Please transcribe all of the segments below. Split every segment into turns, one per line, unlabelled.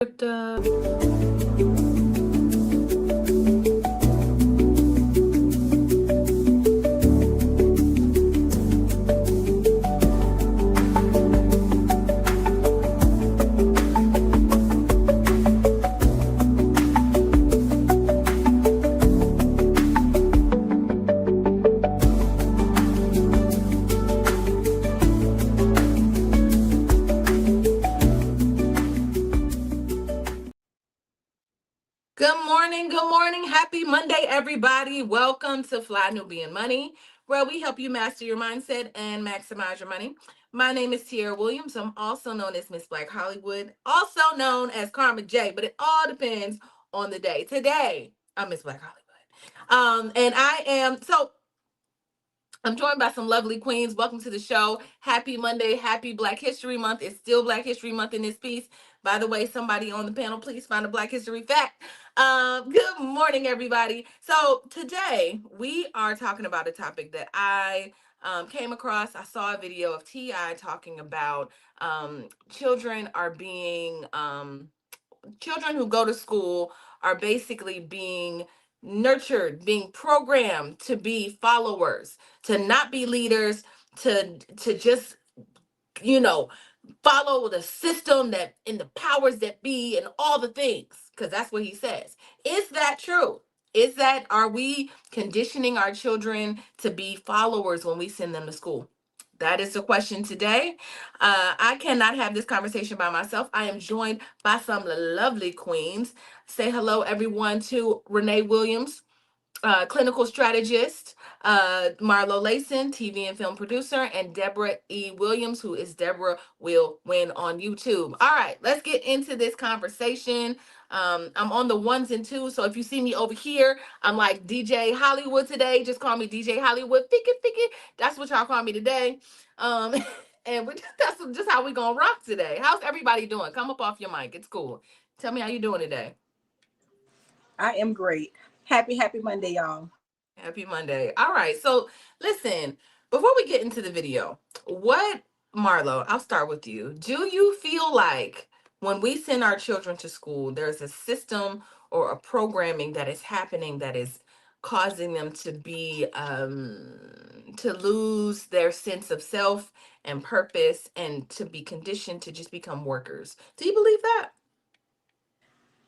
Good morning. Happy Monday, everybody. Welcome to Fly Nubian Money, where we help you master your mindset and maximize your money. My name is Tiara Williams. I'm also known as Miss Black Hollywood, also known as Karma J, but it all depends on the day. Today, I'm Miss Black Hollywood. And I'm joined by some lovely queens. Welcome to the show. Happy Monday. Happy Black History Month. It's still Black History Month in this piece. By the way, somebody on the panel, please find a Black History fact. Good morning, everybody. So today we are talking about a topic that I came across. I saw a video of T.I. talking about children who go to school are basically being nurtured, being programmed to be followers, to not be leaders, to just, follow the system that and the powers that be and all the things, because that's what he says. Is that true? Are we conditioning our children to be followers when we send them to school? That is the question today. I cannot have this conversation by myself. I am joined by some lovely queens. Say hello, everyone, to Renee Williams, clinical strategist, Marlo Lacen, TV and film producer, and Debra E. Williams, who is Debra Will Win on YouTube. All right, let's get into this conversation. I'm on the ones and twos, so if you see me over here, I'm like DJ Hollywood today. Just call me DJ Hollywood. Ficky. That's what y'all call me today. And that's just how we gonna rock today. How's everybody doing? Come up off your mic. It's cool. Tell me how you doing today.
I am great. Happy Monday, y'all.
Happy Monday. All right. So listen, before we get into the video, Marlo, I'll start with you. Do you feel like when we send our children to school, there's a system or a programming that is happening that is causing them to be, to lose their sense of self and purpose and to be conditioned to just become workers? Do you believe that?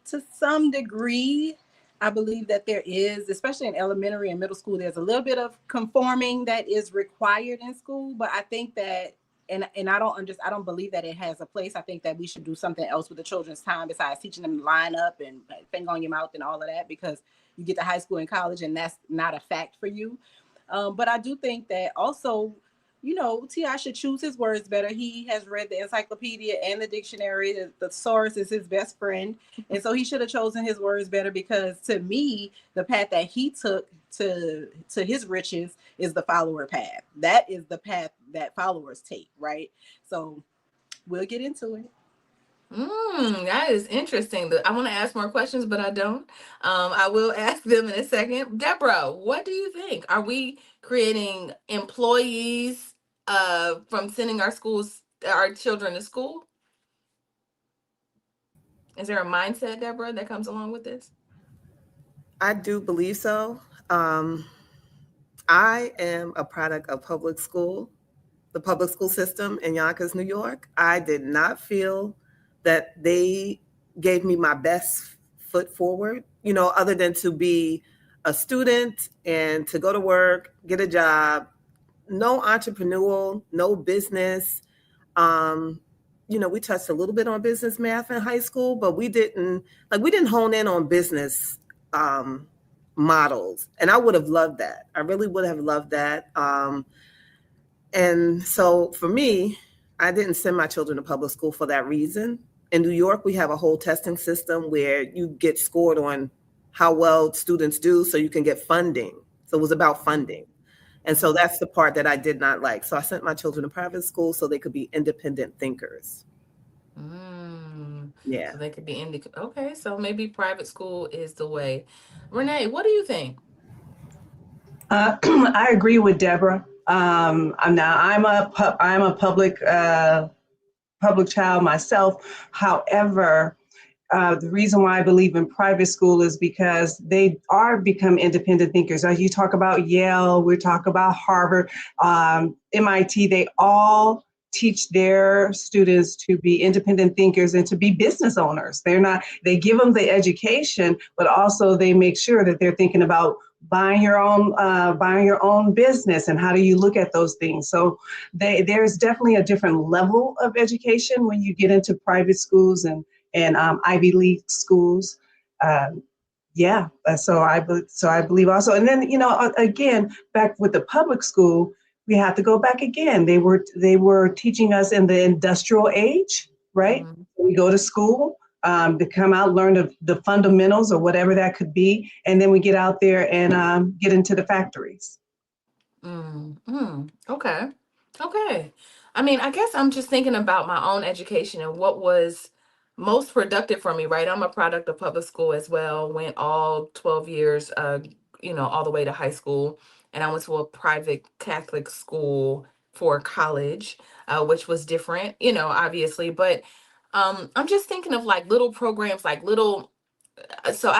To some degree, I believe that there is, especially in elementary and middle school, there's a little bit of conforming that is required in school. But I think that, and I don't believe that it has a place. I think that we should do something else with the children's time besides teaching them to line up and finger on your mouth and all of that, because you get to high school and college and that's not a fact for you. But I do think that also, T.I. should choose his words better. He has read the encyclopedia and the dictionary. The thesaurus is his best friend. And so he should have chosen his words better, because to me, the path that he took to his riches is the follower path. That is the path that followers take, right? So we'll get into it.
That is interesting. I want to ask more questions, but I don't. I will ask them in a second. Debra, what do you think? Are we creating employees from sending our children to school? Is there a mindset, Debra, that comes along with this?
I do believe so. I am a product of the public school system in Yonkers, New York. I did not feel that they gave me my best foot forward, other than to be a student and to go to work, get a job, no entrepreneurial, no business. We touched a little bit on business math in high school, but we didn't hone in on business models. And I would have loved that. I really would have loved that. And so for me, I didn't send my children to public school for that reason. In New York, we have a whole testing system where you get scored on how well students do so you can get funding. So it was about funding. And so that's the part that I did not like. So I sent my children to private school so they could be independent thinkers. Yeah.
So they could be okay, so maybe private school is the way. Renee, what do you think?
I agree with Debra. I'm a public child myself. However, the reason why I believe in private school is because they are become independent thinkers. As you talk about Yale, we talk about Harvard, MIT, they all teach their students to be independent thinkers and to be business owners. They give them the education, but also they make sure that they're thinking about buying your own business and how do you look at those things. So there's definitely a different level of education when you get into private schools and Ivy League schools. So I believe also. And then, again, back with the public school, we have to go back again. They were teaching us in the industrial age, right?
Mm-hmm.
We go to school to come out, learn the fundamentals or whatever that could be, and then we get out there and get into the factories.
Okay. Okay. I mean, I guess I'm just thinking about my own education and what was most productive for me, right? I'm a product of public school as well. Went all 12 years, all the way to high school. And I went to a private Catholic school for college, which was different, obviously. But I'm just thinking of like little programs, like little so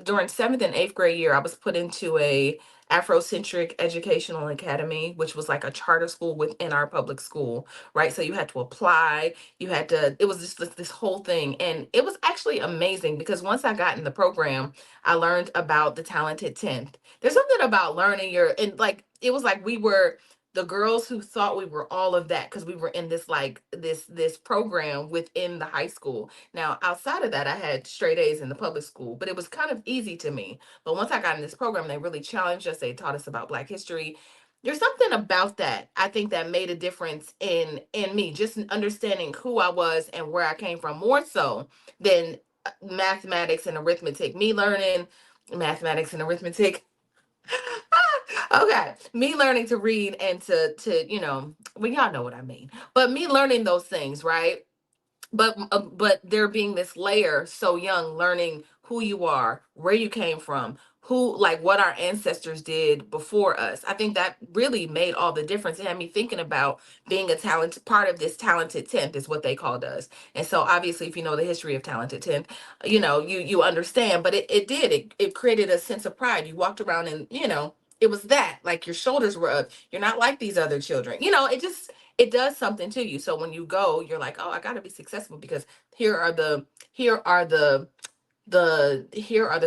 during seventh and eighth grade year, I was put into a Afrocentric Educational Academy, which was like a charter school within our public school, right? So you had to apply, it was just this whole thing. And it was actually amazing because once I got in the program, I learned about the talented 10th. There's something about learning and like, it was like we were the girls who thought we were all of that because we were in this like this program within the high school. Now, outside of that, I had straight A's in the public school, but it was kind of easy to me. But once I got in this program, they really challenged us. They taught us about Black history. There's something about that I think that made a difference in me, just understanding who I was and where I came from, more so than mathematics and arithmetic. Me learning mathematics and arithmetic. Okay, me learning to read and to well, y'all know what I mean. But me learning those things, right? But there being this layer so young, learning who you are, where you came from, who, like, what our ancestors did before us. I think that really made all the difference. It had me thinking about being a talented part of this talented 10th is what they called us. And so obviously, if you know the history of talented 10th, you understand. But it created a sense of pride. You walked around and it was that, like, your shoulders were up. You're not like these other children. It does something to you. So when you go, you're like, oh, I got to be successful because here are the here are the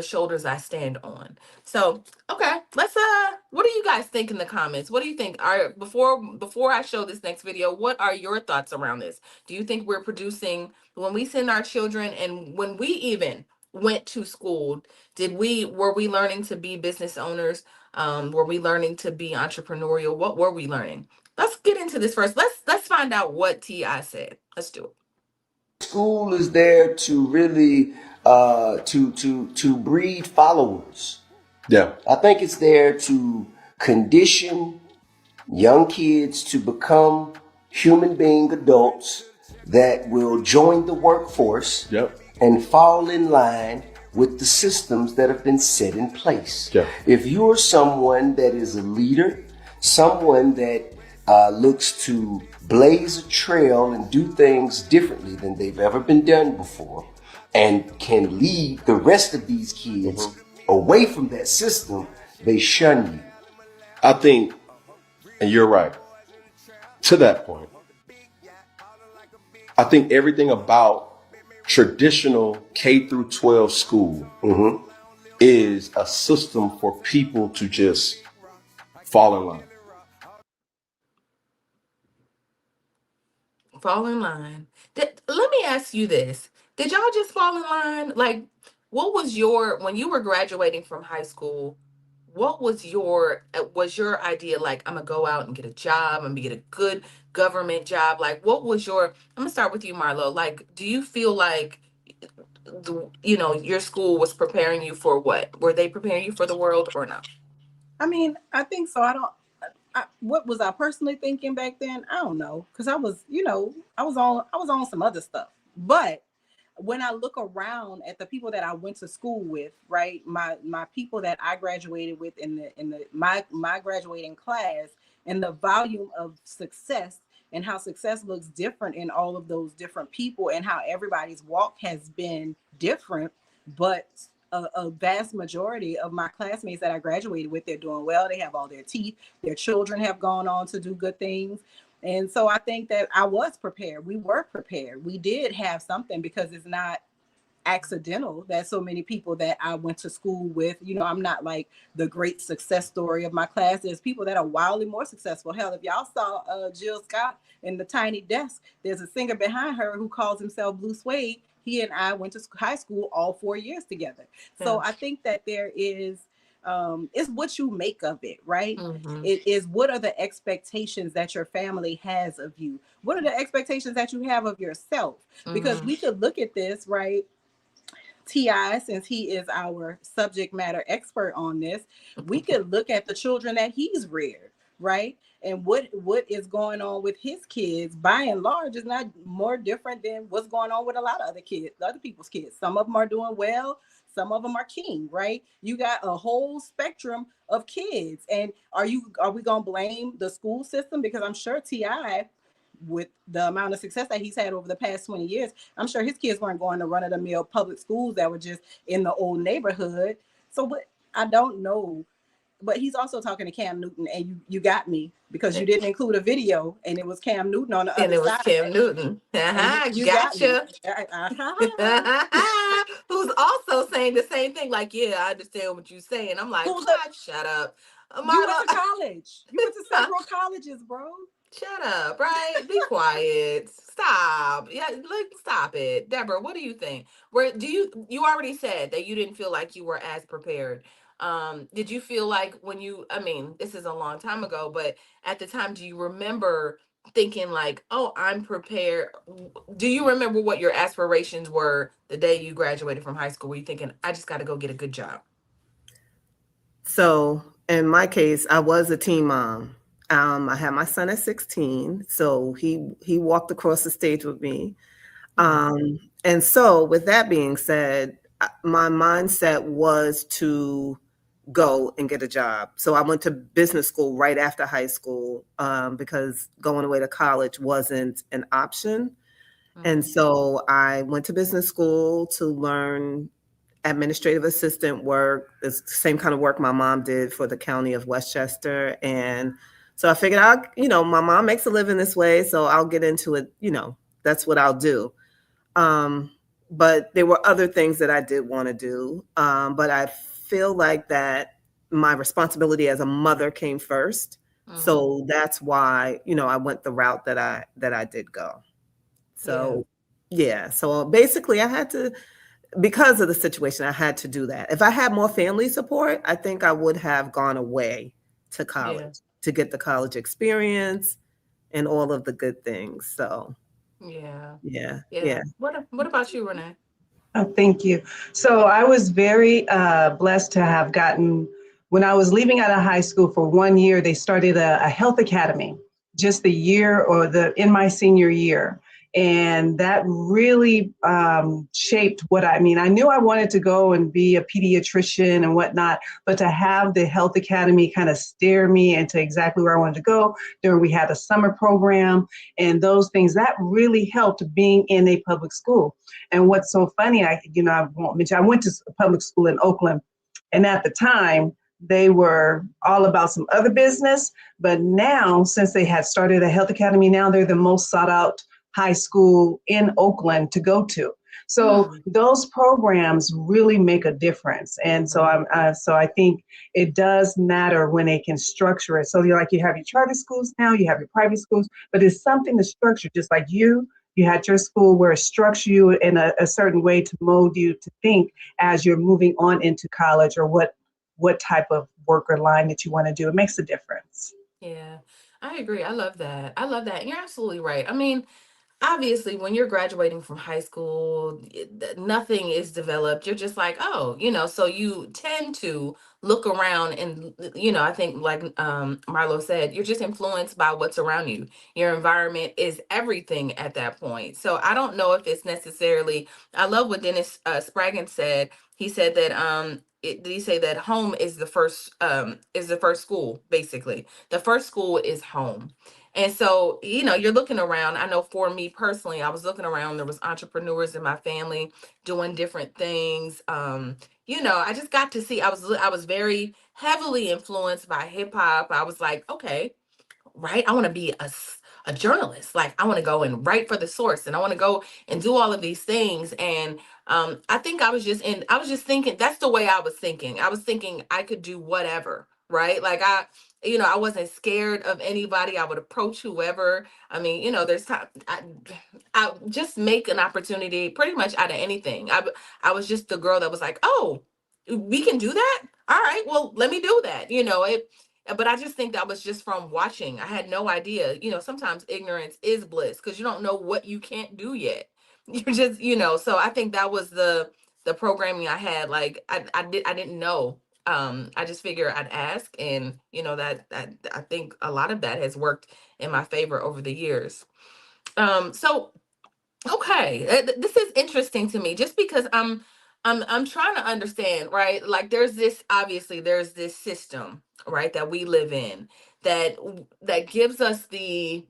shoulders I stand on. So okay, let's what do you guys think in the comments? What do you think? Before I show this next video, what are your thoughts around this? Do you think we're producing, when we send our children, and when we even went to school, were we learning to be business owners? Were we learning to be entrepreneurial? What were we learning? Let's get into this first. Let's find out what T.I. said. Let's do it.
School is there to really to breed followers.
Yeah.
I think it's there to condition young kids to become human being adults that will join the workforce.
Yep.
And fall in line with the systems that have been set in place.
Yeah.
If you're someone that is a leader, someone that looks to blaze a trail and do things differently than they've ever been done before, and can lead the rest of these kids away from that system, they shun you.
I think, and you're right, to that point, I think everything about traditional K through 12 school is a system for people to just fall in line.
Fall in line. Let me ask you this. Did y'all just fall in line? Like, what was when you were graduating from high school, what was your idea? Like, I'm gonna go out and get a job, I'm gonna get a good government job. Like, I'm gonna start with you, Marlo. Like, do you feel like your school was preparing you for what? Were they preparing you for the world or not?
I mean, I think so. What was I personally thinking back then? I don't know, because I was on some other stuff. But when I look around at the people that I went to school with, right, my people that I graduated with in my graduating class, and the volume of success and how success looks different in all of those different people, and how everybody's walk has been different. But a vast majority of my classmates that I graduated with, they're doing well. They have all their teeth. Their children have gone on to do good things. And so I think that I was prepared. We were prepared. We did have something, because it's not accidental that so many people that I went to school with, I'm not like the great success story of my class. There's people that are wildly more successful. Hell, if y'all saw Jill Scott in The Tiny Desk, there's a singer behind her who calls himself Blue Suede. He and I went to high school all 4 years together. So I think that there is, it's what you make of it, right?
Mm-hmm.
It is, what are the expectations that your family has of you? What are the expectations that you have of yourself? Because we could look at this, right? Ti, since he is our subject matter expert on this, we could look at the children that he's reared, right? And what is going on with his kids, by and large, is not more different than what's going on with a lot of other kids, other people's kids. Some of them are doing well, some of them are king, right? You got a whole spectrum of kids. And are we gonna blame the school system? Because I'm sure Ti, with the amount of success that he's had over the past 20 years, I'm sure his kids weren't going to run-of-the-mill public schools that were just in the old neighborhood. So, but I don't know. But he's also talking to Cam Newton, and you got me, because you didn't include a video, and it was Cam Newton on the
And
other
it was
side.
Cam Newton.
And you got me.
Gotcha. Who's also saying the same thing. Like, yeah, I understand what you're saying. I'm like, shut up.
You went to college. You went to several colleges, bro.
Shut up, right? Be quiet. Stop. Yeah, look, stop it. Deborah, what do you think? Where do you already said that you didn't feel like you were as prepared. Did you feel like I mean, this is a long time ago, but at the time, do you remember thinking like, oh, I'm prepared? Do you remember what your aspirations were the day you graduated from high school? Were you thinking, I just got to go get a good job?
So in my case, I was a teen mom. I had my son at 16, so he walked across the stage with me. And so with that being said, my mindset was to go and get a job. So I went to business school right after high school, because going away to college wasn't an option. And so I went to business school to learn administrative assistant work. It's the same kind of work my mom did for the county of Westchester. And so I figured my mom makes a living this way, so I'll get into it, that's what I'll do. But there were other things that I did want to do. But I feel like that my responsibility as a mother came first. So that's why, I went the route that I did go. So, yeah. So basically I had to, because of the situation, I had to do that. If I had more family support, I think I would have gone away to college to get the college experience and all of the good things. So, yeah.
What about you, Renee?
Oh, thank you. So I was very blessed to have gotten, when I was leaving out of high school for 1 year, they started a health academy, just the year in my senior year. And that really shaped what I knew I wanted to go and be a pediatrician and whatnot, but to have the health academy kind of steer me into exactly where I wanted to go. We had a summer program and those things that really helped being in a public school. And what's so funny, I won't mention, I went to a public school in Oakland, and at the time they were all about some other business. But now, since they had started a health academy, now they're the most sought out high school in Oakland to go to. So those programs really make a difference. And so I think it does matter when they can structure it. So you have your charter schools now, you have your private schools, but it's something to structure, just like you had your school where it structures you in a certain way to mold you to think as you're moving on into college, or what type of work or line that you want to do. It makes a difference.
Yeah, I agree. I love that. And you're absolutely right. I mean, obviously, when you're graduating from high school, nothing is developed. You're just like, oh, so you tend to look around and, I think like Marlo said, you're just influenced by what's around you. Your environment is everything at that point. So I don't know if it's necessarily, I love what Dennis Spraggin said. He said that did he say that home is the first school, basically. The first school is home. And so, you're looking around. I know for me personally, I was looking around, there was entrepreneurs in my family doing different things. I just got to see, I was very heavily influenced by hip hop. I was like, okay, right, I want to be a journalist. Like, I want to go and write for the source, and I want to go and do all of these things. And I think I was just thinking, that's the way I was thinking. I was thinking I could do whatever, right? Like, I wasn't scared of anybody. I would approach whoever. I mean, there's time I just make an opportunity pretty much out of anything. I was just the girl that was like, oh, we can do that. All right, well, let me do that. But I just think that was just from watching. I had no idea. Sometimes ignorance is bliss, because you don't know what you can't do yet. You're just, so I think that was the programming I had. Like, I didn't know. I just figured I'd ask, and that I think a lot of that has worked in my favor over the years. So okay, this is interesting to me, just because I'm trying to understand, right? Like, there's this system, right, that we live in, that gives us the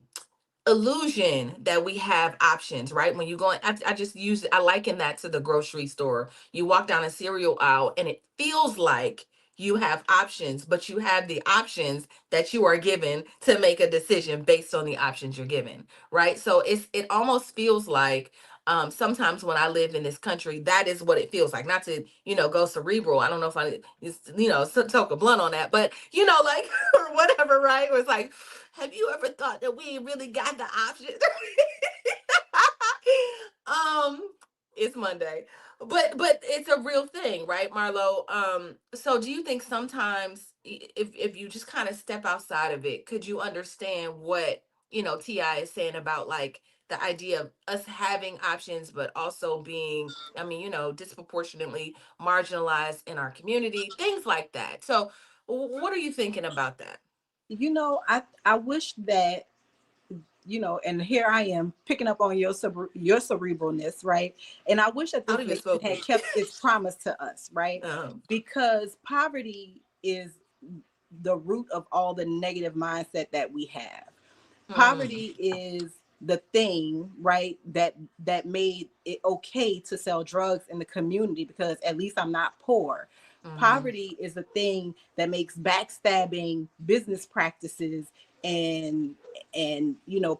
illusion that we have options, right? When you go in, I liken that to the grocery store. You walk down a cereal aisle and it feels like you have options, but you have the options that you are given to make a decision based on the options you're given, right? So it almost feels like, sometimes when I live in this country, that is what it feels like. Not to, go cerebral. I don't know if I, toke a blunt on that, but like, or whatever, right? It was like, have you ever thought that we really got the option? um, it's Monday, but it's a real thing, right, Marlo? So do you think sometimes, if you just kind of step outside of it, could you understand what Ti is saying about, like, the idea of us having options, but also being, I mean, disproportionately marginalized in our community, things like that. So, what are you thinking about that?
I wish that, and here I am picking up on your cerebralness, right? And I wish that
I
this
don't even
nation
smoke
had
weed.
kept its promise to us, right?
Um,
Because poverty is the root of all the negative mindset that we have.
hmm,
Poverty is the thing, right, that made it okay to sell drugs in the community, because at least I'm not poor.
hmm,
Poverty is the thing that makes backstabbing business practices, and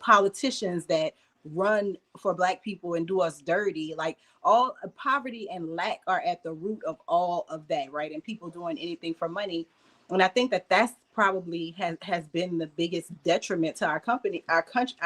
politicians that run for Black people and do us dirty. Like, all poverty and lack are at the root of all of that, right? And people doing anything for money. And I think that that's probably has been the biggest detriment to our company, our country,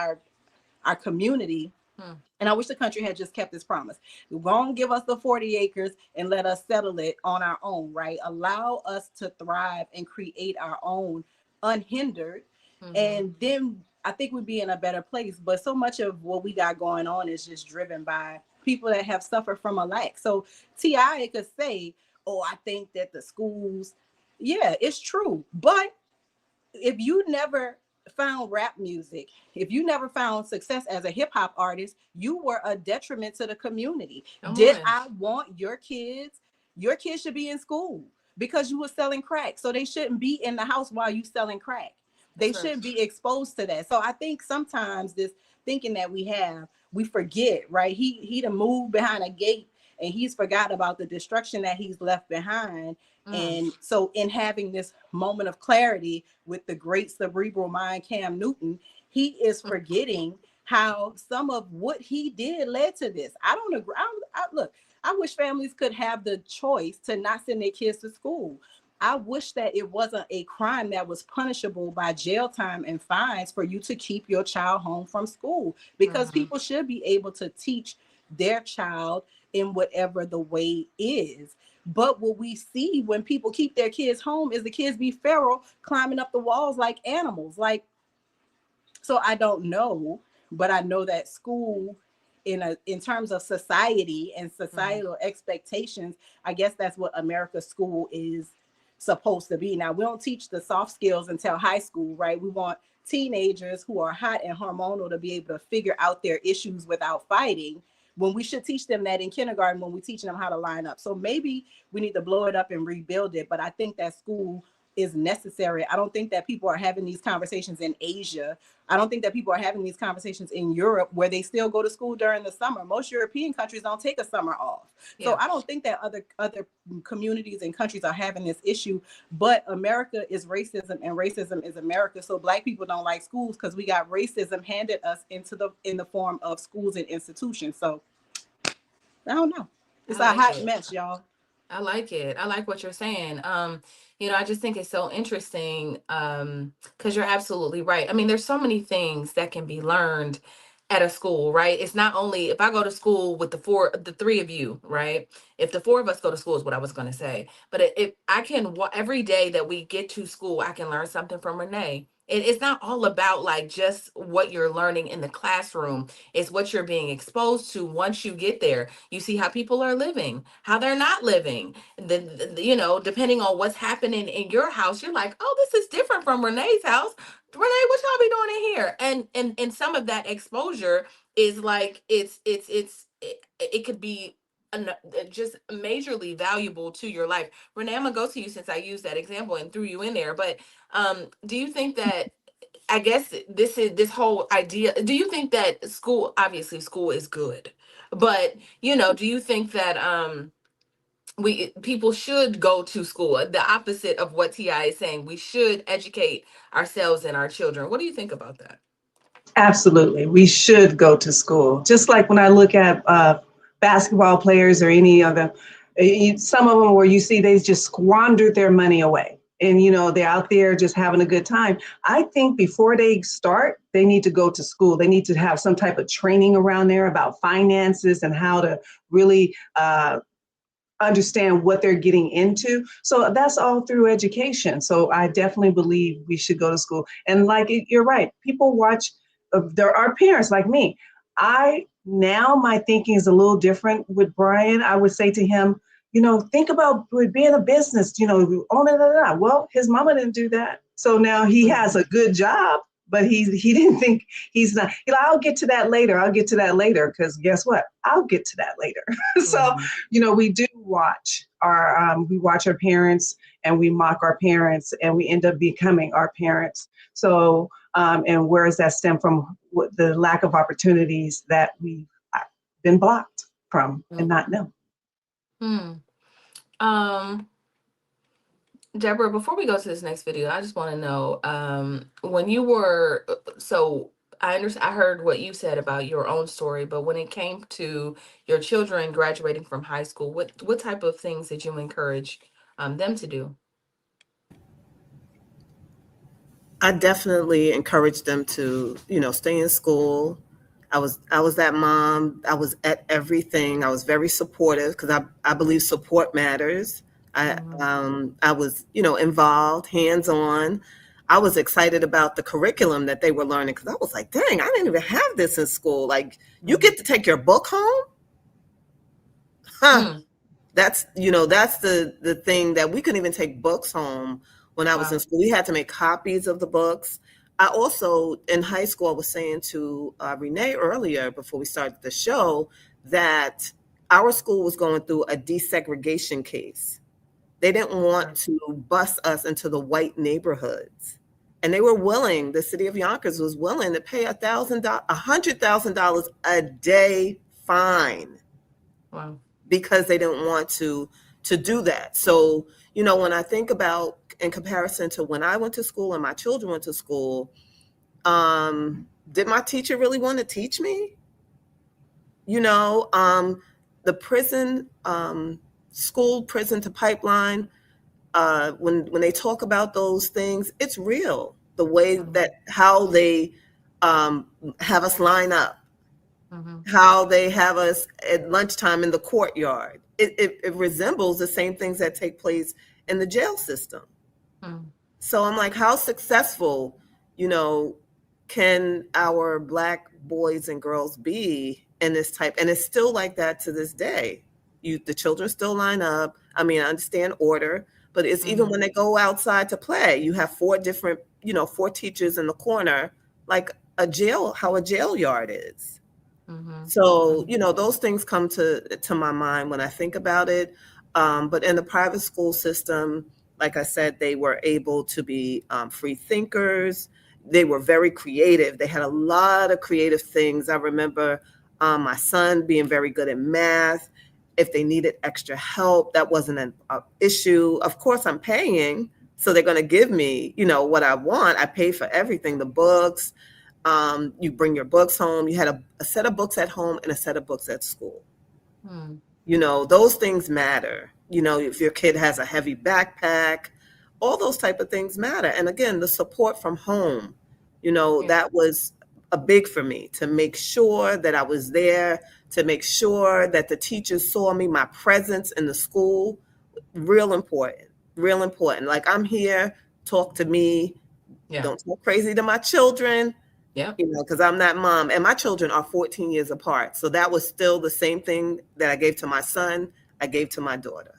our community.
hmm,
And I wish the country had just kept its promise. Go and give us the 40 acres and let us settle it on our own, right? Allow us to thrive and create our own unhindered.
hmm.
And then I think we'd be in a better place. But so much of what we got going on is just driven by people that have suffered from a lack. So Ti could say, oh, I think that the schools, yeah, it's true. But if you never found rap music, if you never found success as a hip hop artist, you were a detriment to the community.
Come
Did
on.
I want your kids should be in school because you were selling crack. So they shouldn't be in the house while you selling crack. They
That's right.
shouldn't be exposed to that. So I think sometimes this thinking that we forget, right? He done moved behind a gate and he's forgot about the destruction that he's left behind.
Mm,
And so, in having this moment of clarity with the great cerebral mind, Cam Newton, he is forgetting how some of what he did led to this. I don't agree. Look, I wish families could have the choice to not send their kids to school. I wish that it wasn't a crime that was punishable by jail time and fines for you to keep your child home from school, because
hmm.
people should be able to teach their child in whatever the way is. But what we see when people keep their kids home is the kids be feral, climbing up the walls like animals. Like, so I don't know, but I know that school, in terms of society and
Hmm.
societal expectations, I guess that's what America's school is supposed to be. Now, we don't teach the soft skills until high school, right? We want teenagers who are hot and hormonal to be able to figure out their issues without fighting, when we should teach them that in kindergarten when we're teaching them how to line up. So maybe we need to blow it up and rebuild it. But I think that school is necessary. I don't think that people are having these conversations in Asia. I don't think that people are having these conversations in Europe where they still go to school during the summer. Most European countries don't take a summer off. Yeah. So I don't think that other communities and countries are having this issue, but America is racism and racism is America. So Black people don't like schools because we got racism handed us in the form of schools and institutions. So I don't know. It's a hot mess, y'all.
I like it. I like what you're saying. I just think it's so interesting because you're absolutely right. I mean, there's so many things that can be learned at a school, right? It's not only if I go to school with the three of you, right? If the four of us go to school is what I was going to say. But if I can, every day that we get to school, I can learn something from Renee. It's not all about like just what you're learning in the classroom. It's what you're being exposed to once you get there. You see how people are living, how they're not living. Depending on what's happening in your house, you're like, oh, this is different from Renee's house. Renee, what y'all be doing in here? And some of that exposure is like it could be just majorly valuable to your life. Renee, I'm gonna go to you since I used that example and threw you in there. But do you think that, I guess this whole idea, do you think that obviously school is good, but do you think that people should go to school, the opposite of what Ti is saying? We should educate ourselves and our children. What do you think about that?
Absolutely. We should go to school. Just like when I look at basketball players or any of them, some of them where you see they just squandered their money away. And, they're out there just having a good time. I think before they start, they need to go to school. They need to have some type of training around there about finances and how to really understand what they're getting into. So that's all through education. So I definitely believe we should go to school. And you're right. People watch. There are parents like me. Now my thinking is a little different with Brian. I would say to him, think about being a business, Well, his mama didn't do that. So now he has a good job, but he didn't think he's not, I'll get to that later. Because guess what? I'll get to that later. So, we do watch our parents and we mock our parents and we end up becoming our parents. So, and where does that stem from? The lack of opportunities that we've been blocked from and not know.
Debra, before we go to this next video, I just want to know, when you were, so I heard what you said about your own story, but when it came to your children graduating from high school, what type of things did you encourage them to do?
I definitely encouraged them to, stay in school. I was that mom. I was at everything. I was very supportive because I believe support matters. I was, involved, hands-on. I was excited about the curriculum that they were learning because I was like, dang, I didn't even have this in school. Like, you get to take your book home? Huh. That's the thing that we couldn't even take books home when I was in school. We had to make copies of the books. I also, in high school, I was saying to Renee earlier before we started the show that our school was going through a desegregation case. They didn't want to bus us into the white neighborhoods. And they were willing, the city of Yonkers was willing to pay $100,000 a day fine.
Wow. Because
they didn't want to do that. So, when I think about in comparison to when I went to school and my children went to school, did my teacher really want to teach me? The prison, prison to pipeline, when they talk about those things, it's real. The way that how they have us line up, how they have us at lunchtime in the courtyard. It resembles the same things that take place in the jail system. So I'm like, how successful, can our Black boys and girls be in this type? And it's still like that to this day. The children still line up. I mean, I understand order, But it's even when they go outside to play, you have four different, four teachers in the corner, like how a jail yard is. So, those things come to my mind when I think about it. But in the private school system, like I said, they were able to be free thinkers. They were very creative. They had a lot of creative things. I remember my son being very good at math. If they needed extra help, that wasn't an issue. Of course, I'm paying, so they're going to give me, what I want. I pay for everything, the books. You bring your books home. You had a set of books at home and a set of books at school. Those things matter. If your kid has a heavy backpack, all those type of things matter. And again, the support from home, that was a big for me, to make sure that I was there, to make sure that the teachers saw me, my presence in the school, real important, real important. Like, I'm here, talk to me. Don't talk crazy to my children.
Yeah.
Because I'm that mom, and my children are 14 years apart. So that was still the same thing that I gave to my son, I gave to my daughter.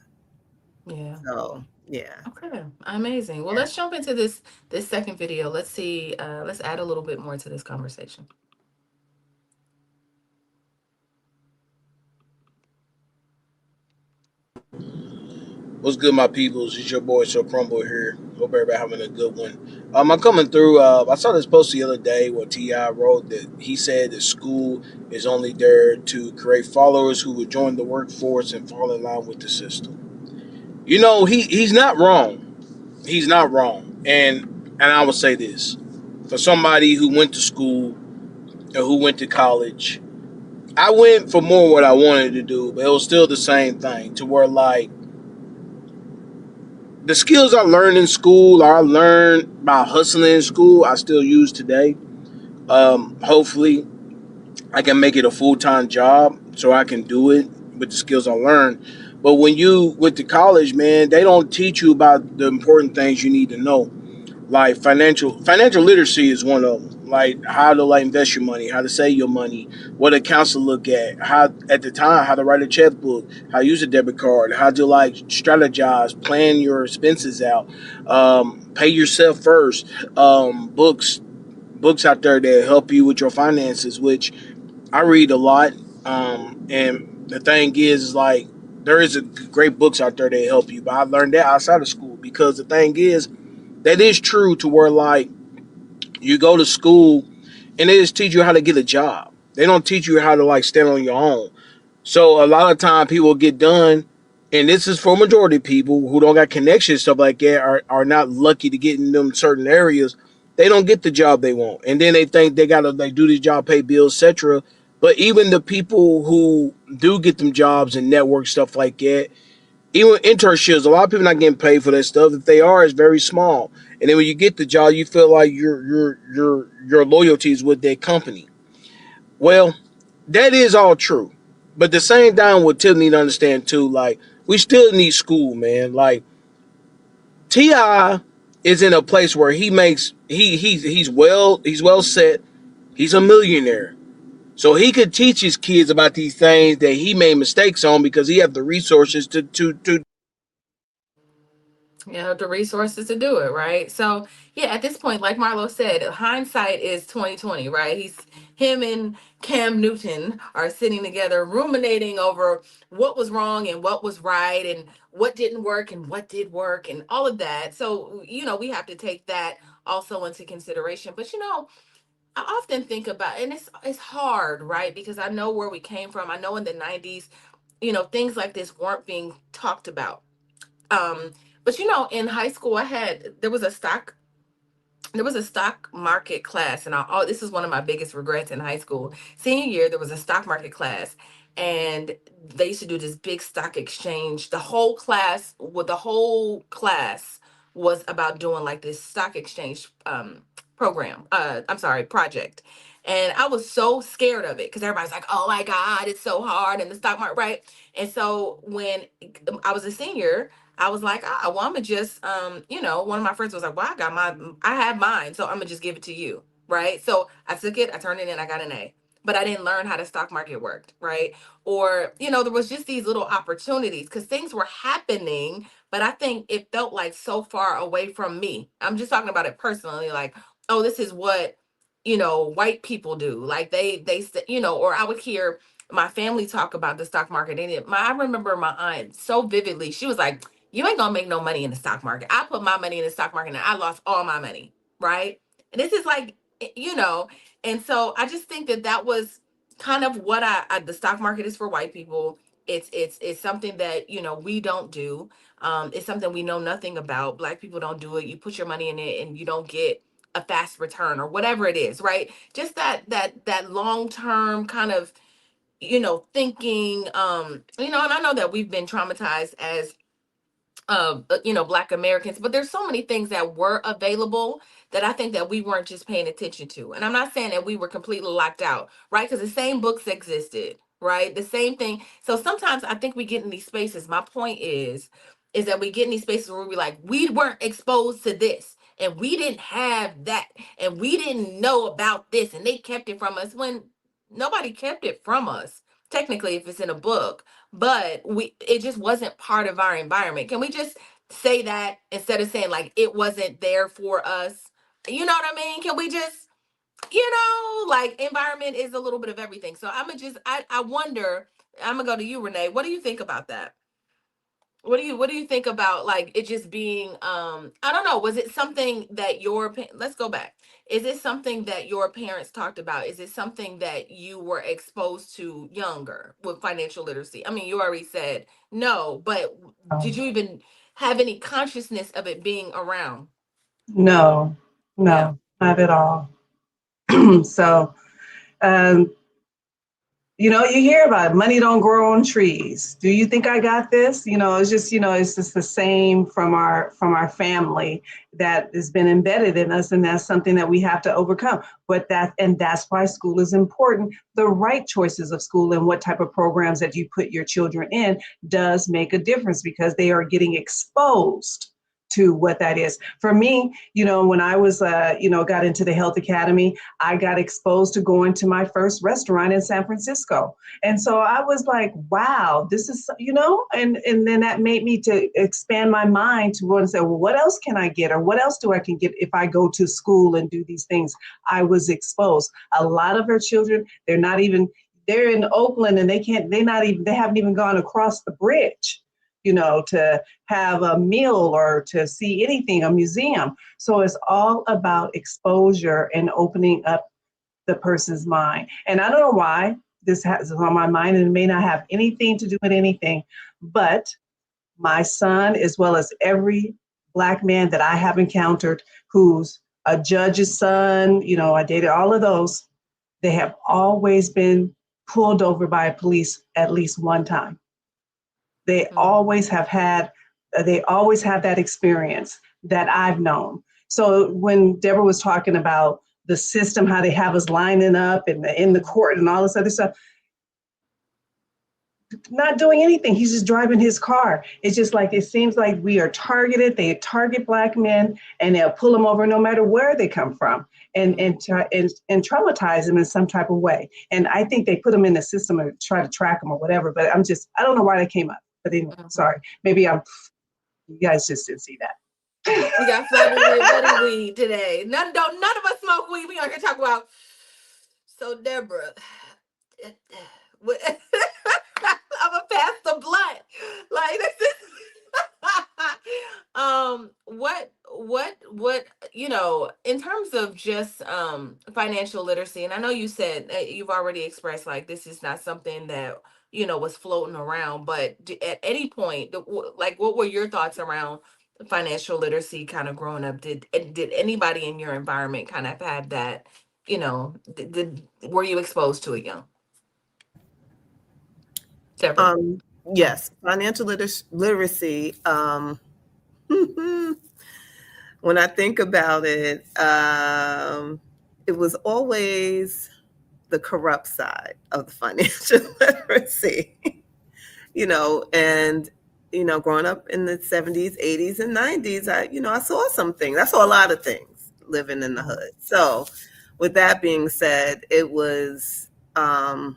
Yeah.
So, yeah.
Okay. Amazing. Well, let's jump into this second video. Let's see. Let's add a little bit more to this conversation.
What's good, my peoples? It's your boy So Crumble here. Hope everybody having a good one. I'm coming through. I saw this post the other day where Tiara wrote that he said that school is only there to create followers who would join the workforce and fall in line with the system. He's not wrong. He's not wrong. And I would say this for somebody who went to school or who went to college. I went for more what I wanted to do, but it was still the same thing to where like the skills I learned in school, or I learned by hustling in school, I still use today. Hopefully, I can make it a full-time job so I can do it with the skills I learned. But when you went to college, man, they don't teach you about the important things you need to know. Like financial literacy is one of them. Like how to like invest your money, how to save your money, what accounts to look at, how at the time how to write a checkbook, how to use a debit card, how to like strategize, plan your expenses out, pay yourself first. Books out there that help you with your finances, which I read a lot. And the thing is like there is a great books out there that help you, but I learned that outside of school because the thing is that is true to where like you go to school and they just teach you how to get a job. They don't teach you how to like stand on your own. So a lot of time people get done, and this is for majority of people who don't got connections, stuff like that, are not lucky to get in them certain areas. They don't get the job they want, and then they think they gotta like do this job, pay bills, etc. But even the people who do get them jobs and network stuff like that, even internships, a lot of people not getting paid for that stuff. If they are, it's very small. And then when you get the job, you feel like your loyalty is with that company. Well, that is all true. But the same time what Tim need to understand too, like we still need school, man. Like Ti is in a place where he makes he's well set. He's a millionaire. So he could teach his kids about these things that he made mistakes on because he have the resources to
The resources to do it, right? So yeah, at this point, like Marlo said, hindsight is 2020, right? Him and Cam Newton are sitting together ruminating over what was wrong and what was right and what didn't work and what did work and all of that. So we have to take that also into consideration. But I often think about, and it's hard, right? Because I know where we came from. I know in the 90s, things like this weren't being talked about. um but in high school, there was a stock market class, and this is one of my biggest regrets in high school. Senior year, there was a stock market class, and they used to do this big stock exchange. The whole class was about doing like this stock exchange program. I'm sorry, project. And I was so scared of it because everybody's like, "Oh my God, it's so hard," and the stock market, right? And so when I was a senior, I was like, well, I'm gonna just, one of my friends was like, well, I have mine, so I'm gonna just give it to you, right? So I took it, I turned it in, I got an A, but I didn't learn how the stock market worked, right? Or, there was just these little opportunities because things were happening, but I think it felt like so far away from me. I'm just talking about it personally, like, oh, this is what, white people do. Like or I would hear my family talk about the stock market. And I remember my aunt so vividly. She was like, you ain't gonna make no money in the stock market. I put my money in the stock market and I lost all my money. Right. And this is like, and so I just think that was kind of what the stock market is for white people. It's something that, we don't do. It's something we know nothing about. Black people don't do it. You put your money in it and you don't get a fast return or whatever it is, right? Just that long-term kind of, thinking, and I know that we've been traumatized as Black Americans, but there's so many things that were available that I think that we weren't just paying attention to. And I'm not saying that we were completely locked out, right? Because the same books existed, right? The same thing. So sometimes I think we get in these spaces. My point is that we get in these spaces where we like, we weren't exposed to this and we didn't have that and we didn't know about this and they kept it from us, when nobody kept it from us, technically, if it's in a book. But it just wasn't part of our environment. Can we just say that instead of saying like it wasn't there for us? You know what I mean? Can we just, like, environment is a little bit of everything. So I wonder, I'm gonna go to you, Renee. What do you think about that? What do you think about, like, it just being, I don't know, was it something that let's go back. Is it something that your parents talked about? Is it something that you were exposed to younger with financial literacy? I mean, you already said no, but did you even have any consciousness of it being around?
No,
Yeah.
no, not at all. So, um, you hear about it. Money don't grow on trees. Do you think I got this? It's just the same from our family that has been embedded in us, and that's something that we have to overcome. That's why school is important. The right choices of school and what type of programs that you put your children in does make a difference, because they are getting exposed to what that is. For me, when I was, got into the Health Academy, I got exposed to going to my first restaurant in San Francisco. And so I was like, wow, this is, and then that made me to expand my mind to want to say, well, what else can I get? Or what else I can get if I go to school and do these things? I was exposed. A lot of our children, they're in Oakland and they haven't even gone across the bridge, to have a meal or to see anything, a museum. So it's all about exposure and opening up the person's mind. And I don't know why this is on my mind, and it may not have anything to do with anything, but my son, as well as every Black man that I have encountered who's a judge's son, I dated all of those, they have always been pulled over by police at least one time. They always have that experience that I've known. So when Debra was talking about the system, how they have us lining up in the court and all this other stuff, not doing anything. He's just driving his car. It's just like, it seems like we are targeted. They target Black men and they'll pull them over no matter where they come from and traumatize them in some type of way. And I think they put them in the system and try to track them or whatever, but I don't know why that came up. But anyway, sorry. Maybe you guys just didn't see that.
We got flooded with buddy weed today. None of us smoke weed. We are gonna talk about. So Debra, I'm gonna pass the blunt. Like, this is. What in terms of just financial literacy, and I know you said you've already expressed like this is not something that was floating around, but at any point, like, what were your thoughts around financial literacy kind of growing up? Did anybody in your environment kind of have that, were you exposed to it young? Deborah?
Yes, financial literacy. When I think about it, it was always the corrupt side of the financial literacy, and, growing up in the 70s, 80s, and 90s, I saw some things. I saw a lot of things living in the hood. So with that being said, it was the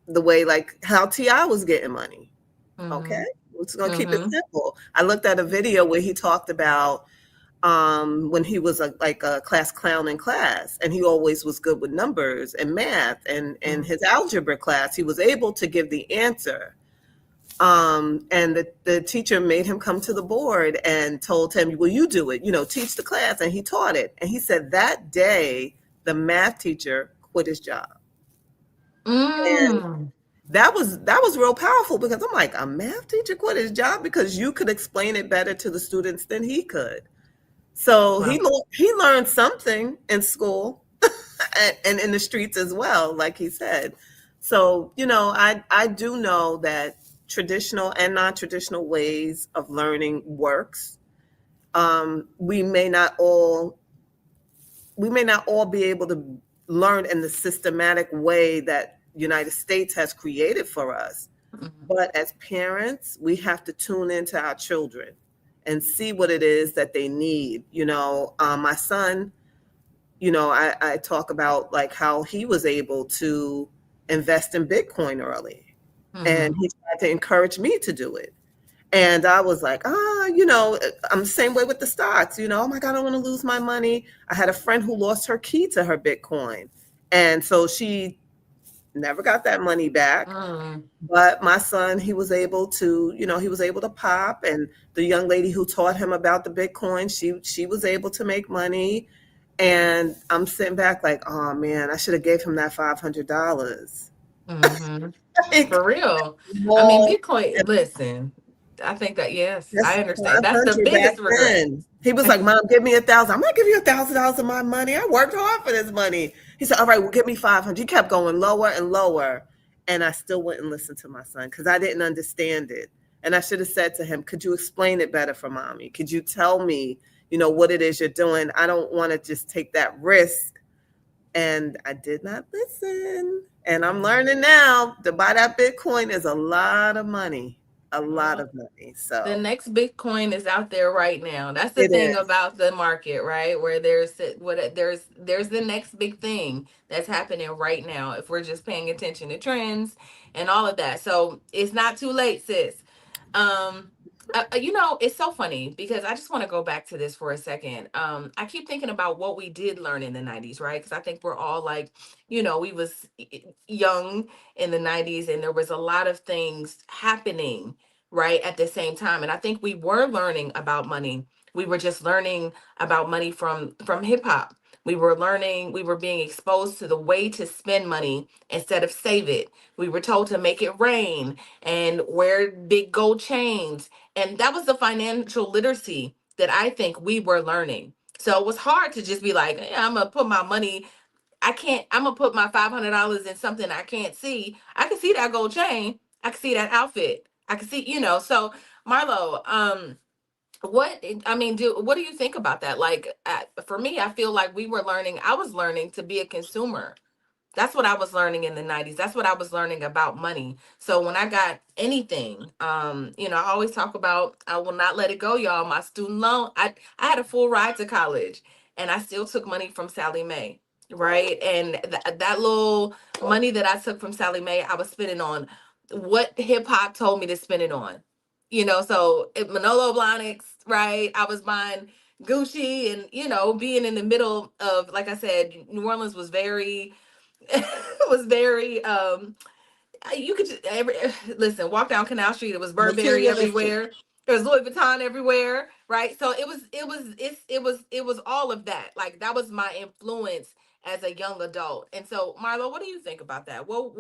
way, like, how Tiara was getting money. Okay. It's going to keep it
Mm-hmm.
simple. I looked at a video where he talked about when he was like a class clown in class, and he always was good with numbers and math, and in his algebra class, he was able to give the answer. And the teacher made him come to the board and told him, well, you do it, teach the class. And he taught it. And he said that day, the math teacher quit his job. And
Mm.
that was real powerful, because I'm like, a math teacher quit his job because you could explain it better to the students than he could. So
Wow.
he learned something in school and in the streets as well, like he said. So, I do know that traditional and non-traditional ways of learning works. We may not all be able to learn in the systematic way that United States has created for us.
Mm-hmm.
But as parents, we have to tune into our children and see what it is that they need. My son, I talk about like how he was able to invest in Bitcoin early, and
Mm-hmm.
he tried to encourage me to do it. And I was like, I'm the same way with the stocks, oh my God, I don't want to lose my money. I had a friend who lost her key to her Bitcoin. And so she never got that money back.
Mm-hmm.
But my son, he was able to pop. And the young lady who taught him about the Bitcoin, she was able to make money. And I'm sitting back like, oh man, I should have gave him that $500.
Mm-hmm.
Like,
For real. I mean,
well,
Bitcoin, listen, I think that, yes,
that's
I understand. That's the
500 back
biggest regret.
then. He was like, Mom, give me 1,000. I'm not giving you $1,000 of my money. I worked hard for this money. He said, all right, well, give me 500. He kept going lower and lower. And I still wouldn't listen to my son because I didn't understand it. And I should have said to him, could you explain it better for mommy? Could you tell me, what it is you're doing? I don't want to just take that risk. And I did not listen. And I'm learning now to buy that Bitcoin is a lot of money, a lot
Well,
of money.
the
So
next Bitcoin is out there right now. That's the
it
thing
is.
about the market, right? Where there's the next big thing that's happening right now if we're just paying attention to trends and all of that. So it's not too late, sis. Um, it's so funny because I just want to go back to this for a second. I keep thinking about what we did learn in the 90s, right? Because I think we're all like, we was young in the 90s and there was a lot of things happening right at the same time. And I think we were learning about money. We were just learning about money from hip hop. We were being exposed to the way to spend money instead of save it. We were told to make it rain and wear big gold chains. And that was the financial literacy that I think we were learning. So it was hard to just be like, yeah, I'm gonna put my money. I'm gonna put my $500 in something I can't see. I can see that gold chain. I can see that outfit. I can see, So Marlo, what do you think about that? Like, for me, I feel like I was learning to be a consumer. That's what I was learning in the 90s. That's what I was learning about money. So when I got anything, I always talk about, I will not let it go, y'all. My student loan, I had a full ride to college and I still took money from Sally Mae, right? And that little money that I took from Sally Mae, I was spending on what hip hop told me to spend it on. So Manolo Blahniks, right? I was buying Gucci and, being in the middle of, like I said, New Orleans was very was very you could just listen, walk down Canal Street, it was Burberry
Materialistic.
everywhere, there was Louis Vuitton everywhere, right? So it was all of that. Like that was my influence as a young adult. And so Marlo, what do you think about that? What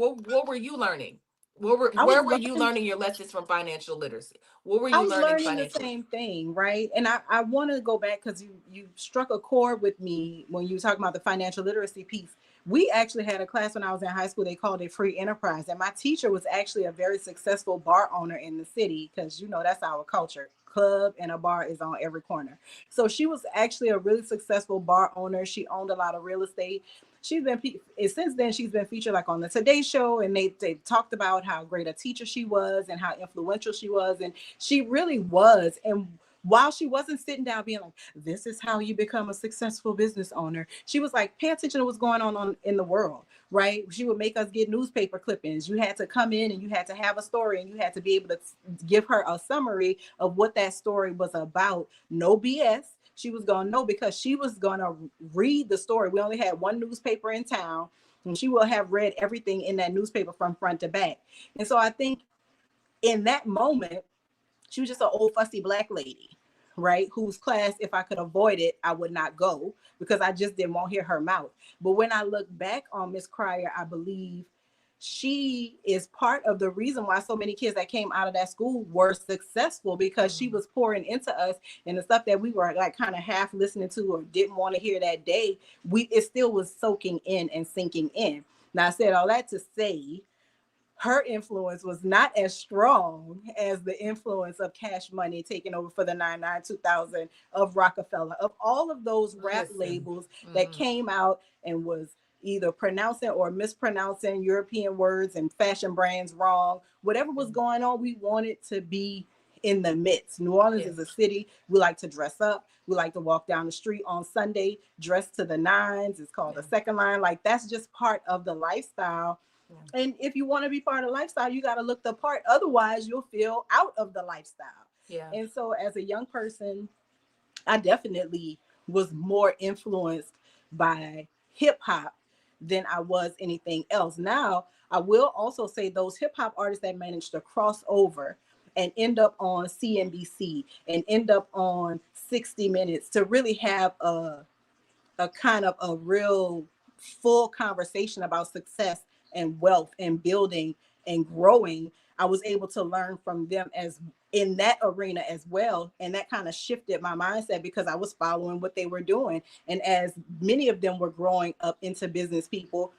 were you learning?
I was
Where were you
learning
learning your lessons from financial literacy? What were
I
you
was
learning
learning the
financially?
same thing, right? And I want to go back because you struck a chord with me when you were talking about the financial literacy piece. We actually had a class when I was in high school. They called it free enterprise. And my teacher was actually a very successful bar owner in the city because, that's our culture. Club and a bar is on every corner. So she was actually a really successful bar owner. She owned a lot of real estate. She's been and since then she's been featured like on the Today Show, and they talked about how great a teacher she was and how influential she was, and she really was. And while she wasn't sitting down being like, this is how you become a successful business owner. She was like, pay attention to what's going on in the world, right? She would make us get newspaper clippings. You had to come in and you had to have a story and you had to be able to give her a summary of what that story was about. No BS. She was going to know because she was going to read the story. We only had one newspaper in town and she will have read everything in that newspaper from front to back. And so I think in that moment, she was just an old fussy Black lady, right? Whose class, if I could avoid it, I would not go because I just didn't want to hear her mouth. But when I look back on Miss Cryer, I believe she is part of the reason why so many kids that came out of that school were successful, because she was pouring into us, and the stuff that we were like kind of half listening to or didn't want to hear that day, it still was soaking in and sinking in. Now, I said all that to say her influence was not as strong as the influence of Cash Money taking over for the 99 2000, of Rockefeller, of all of those rap labels that came out and was either pronouncing or mispronouncing European words and fashion brands wrong. Whatever was going on, we wanted to be in the midst. New Orleans is a city. We like to dress up. We like to walk down the street on Sunday, dressed to the nines. It's called the second line. Like, that's just part of the lifestyle. And if you want to be part of the lifestyle, you got to look the part. Otherwise, you'll feel out of the lifestyle. Yeah. And so as a young person, I definitely was more influenced by hip hop than I was anything else. Now, I will also say those hip hop artists that managed to cross over and end up on CNBC and end up on 60 Minutes to really have a kind of a real full conversation about success and wealth and building and growing, I was able to learn from them as in that arena as well. And that kind of shifted my mindset because I was following what they were doing. And as many of them were growing up into business people,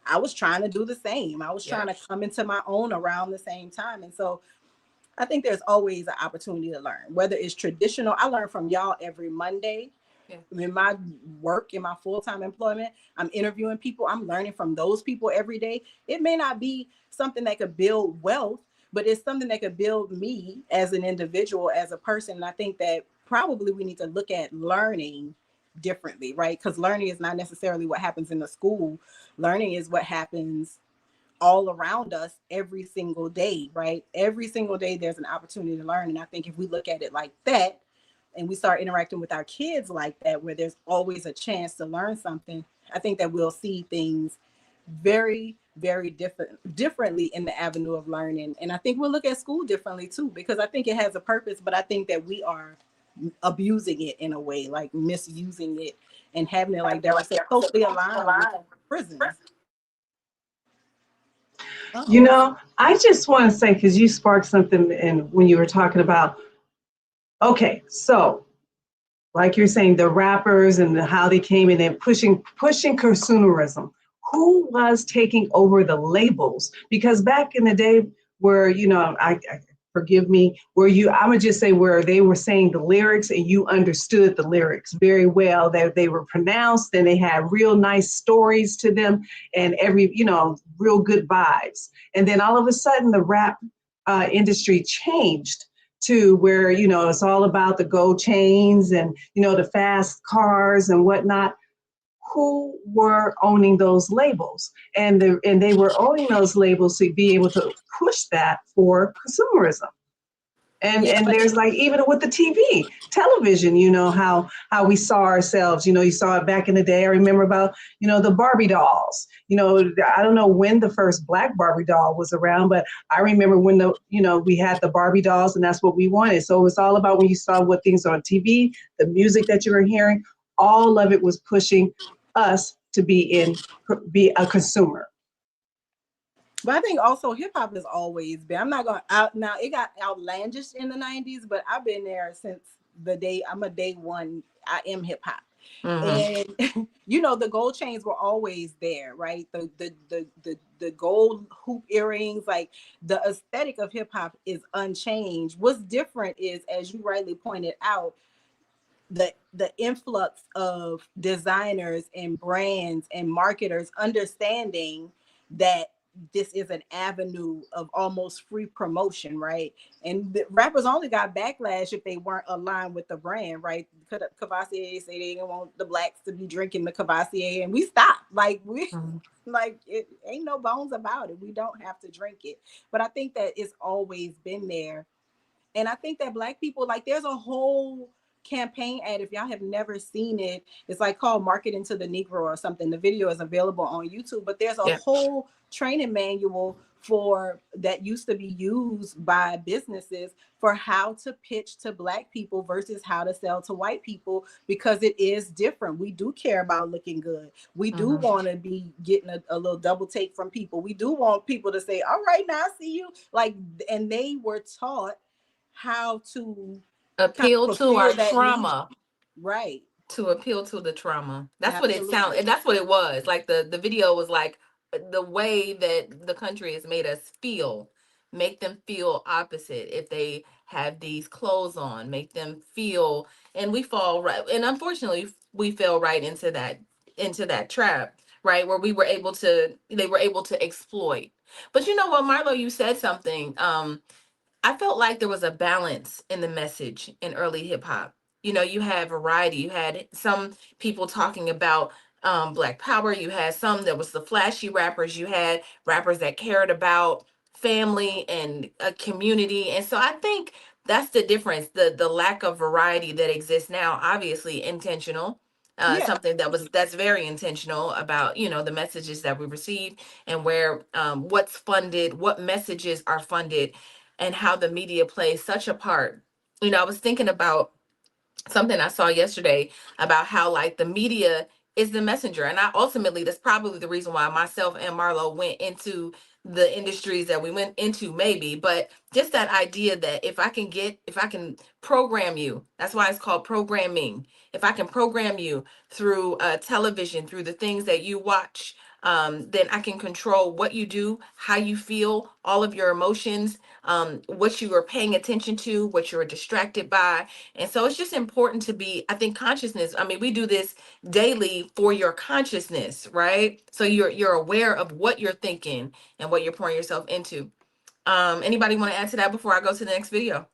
I was trying to do the same. I was trying to come into my own around the same time. And so I think there's always an opportunity to learn, whether it's traditional. I learn from y'all every Monday. In my work, in my full-time employment, I'm interviewing people. I'm learning from those people every day. It may not be something that could build wealth, but it's something that could build me as an individual, as a person. And I think that probably we need to look at learning differently, right? Because learning is not necessarily what happens in the school. Learning is what happens all around us every single day, right? Every single day there's an opportunity to learn. And I think if we look at it like that, and we start interacting with our kids like that, where there's always a chance to learn something, I think that we'll see things very, very differently in the avenue of learning. And I think we'll look at school differently too, because I think it has a purpose, but I think that we are abusing it in a way, like misusing it and having it, like Debra said, closely aligned with prisons.
You know, I just want to say, because you sparked something and when you were talking about, okay, so like you're saying, the rappers and how they came in and pushing consumerism. Who was taking over the labels? Because back in the day where, you know, I forgive me, where I'm gonna just say where they were saying the lyrics and you understood the lyrics very well, that they were pronounced and they had real nice stories to them and real good vibes. And then all of a sudden the rap industry changed to where, you know, it's all about the gold chains and, you know, the fast cars and whatnot. Who were owning those labels? And they were owning those labels to be able to push that for consumerism. And there's like, even with the TV, television, you know, how we saw ourselves, you know, you saw it back in the day. I remember about, you know, the Barbie dolls, you know, I don't know when the first Black Barbie doll was around, but I remember when we had the Barbie dolls and that's what we wanted. So it was all about when you saw what things on TV, the music that you were hearing, all of it was pushing us to be a consumer.
But I think also hip hop has always been, I'm not going out now, it got outlandish in the 90s, but I've been there since the day, I'm a day one, I am hip hop. And you know, the gold chains were always there, right? The gold hoop earrings, like the aesthetic of hip hop is unchanged. What's different is, as you rightly pointed out, the influx of designers and brands and marketers understanding that this is an avenue of almost free promotion, right? And the rappers only got backlash if they weren't aligned with the brand, right? Cavassier say they didn't want the blacks to be drinking the Cavassier, and we stopped. Like like it ain't no bones about it. We don't have to drink it. But I think that it's always been there. And I think that Black people, like, there's a whole campaign ad. If y'all have never seen it, it's like called Marketing to the Negro or something. The video is available on YouTube, but there's a whole training manual for that used to be used by businesses for how to pitch to Black people versus how to sell to white people, because it is different. We do care about looking good. We do want to be getting a little double take from people. We do want people to say, all right, now I see you. Like, and they were taught how to
appeal to our trauma.
Right.
To appeal to the trauma. That's what it sounds, and that's what it was. Like the video was like the way that the country has made us feel, make them feel opposite. If they have these clothes on, make them feel, and we fall right, and unfortunately we fell right into that trap, right? Where they were able to exploit. But you know what, Marlo, you said something. I felt like there was a balance in the message in early hip hop. You know, you had variety. You had some people talking about Black Power. You had some that was the flashy rappers. You had rappers that cared about family and a community. And so I think that's the difference. The lack of variety that exists now, obviously intentional. Something that's very intentional about, you know, the messages that we receive and where what's funded, what messages are funded, and how the media plays such a part. You know, I was thinking about something I saw yesterday about how like the media is the messenger. And I ultimately, that's probably the reason why myself and Marlo went into the industries that we went into, maybe. But just that idea that if I can program you, that's why it's called programming. If I can program you through television, through the things that you watch, then I can control what you do, how you feel, all of your emotions, what you are paying attention to, what you're distracted by. And so it's just important to be, I think, consciousness. I mean, we do this daily for your consciousness, right? So you're aware of what you're thinking and what you're pouring yourself into. Anybody want to add to that before I go to the next video?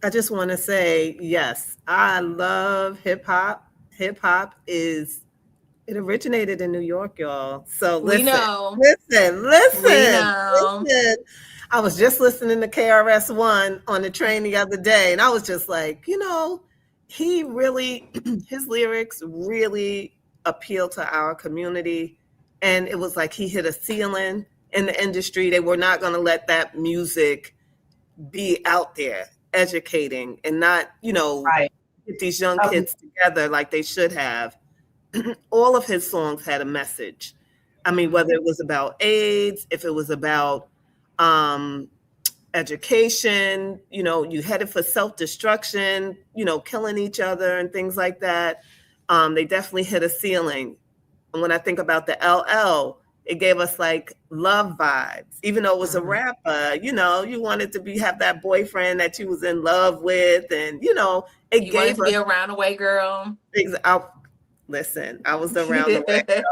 I just want to say, yes, I love hip hop. Hip hop it originated in New York, y'all. So listen. I was just listening to KRS-One on the train the other day, and I was just like, you know, his lyrics really appeal to our community. And it was like he hit a ceiling in the industry. They were not going to let that music be out there educating and not, you know, get these young kids together like they should have. All of his songs had a message. I mean, whether it was about AIDS, if it was about education, you know, you headed for self-destruction, you know, killing each other and things like that. They definitely hit a ceiling. And when I think about the LL, it gave us like love vibes, even though it was a rapper, you know, you wanted to have that boyfriend that you was in love with. And, you know,
you wanted to be a roundaway girl.
Listen, I was the roundaway girl.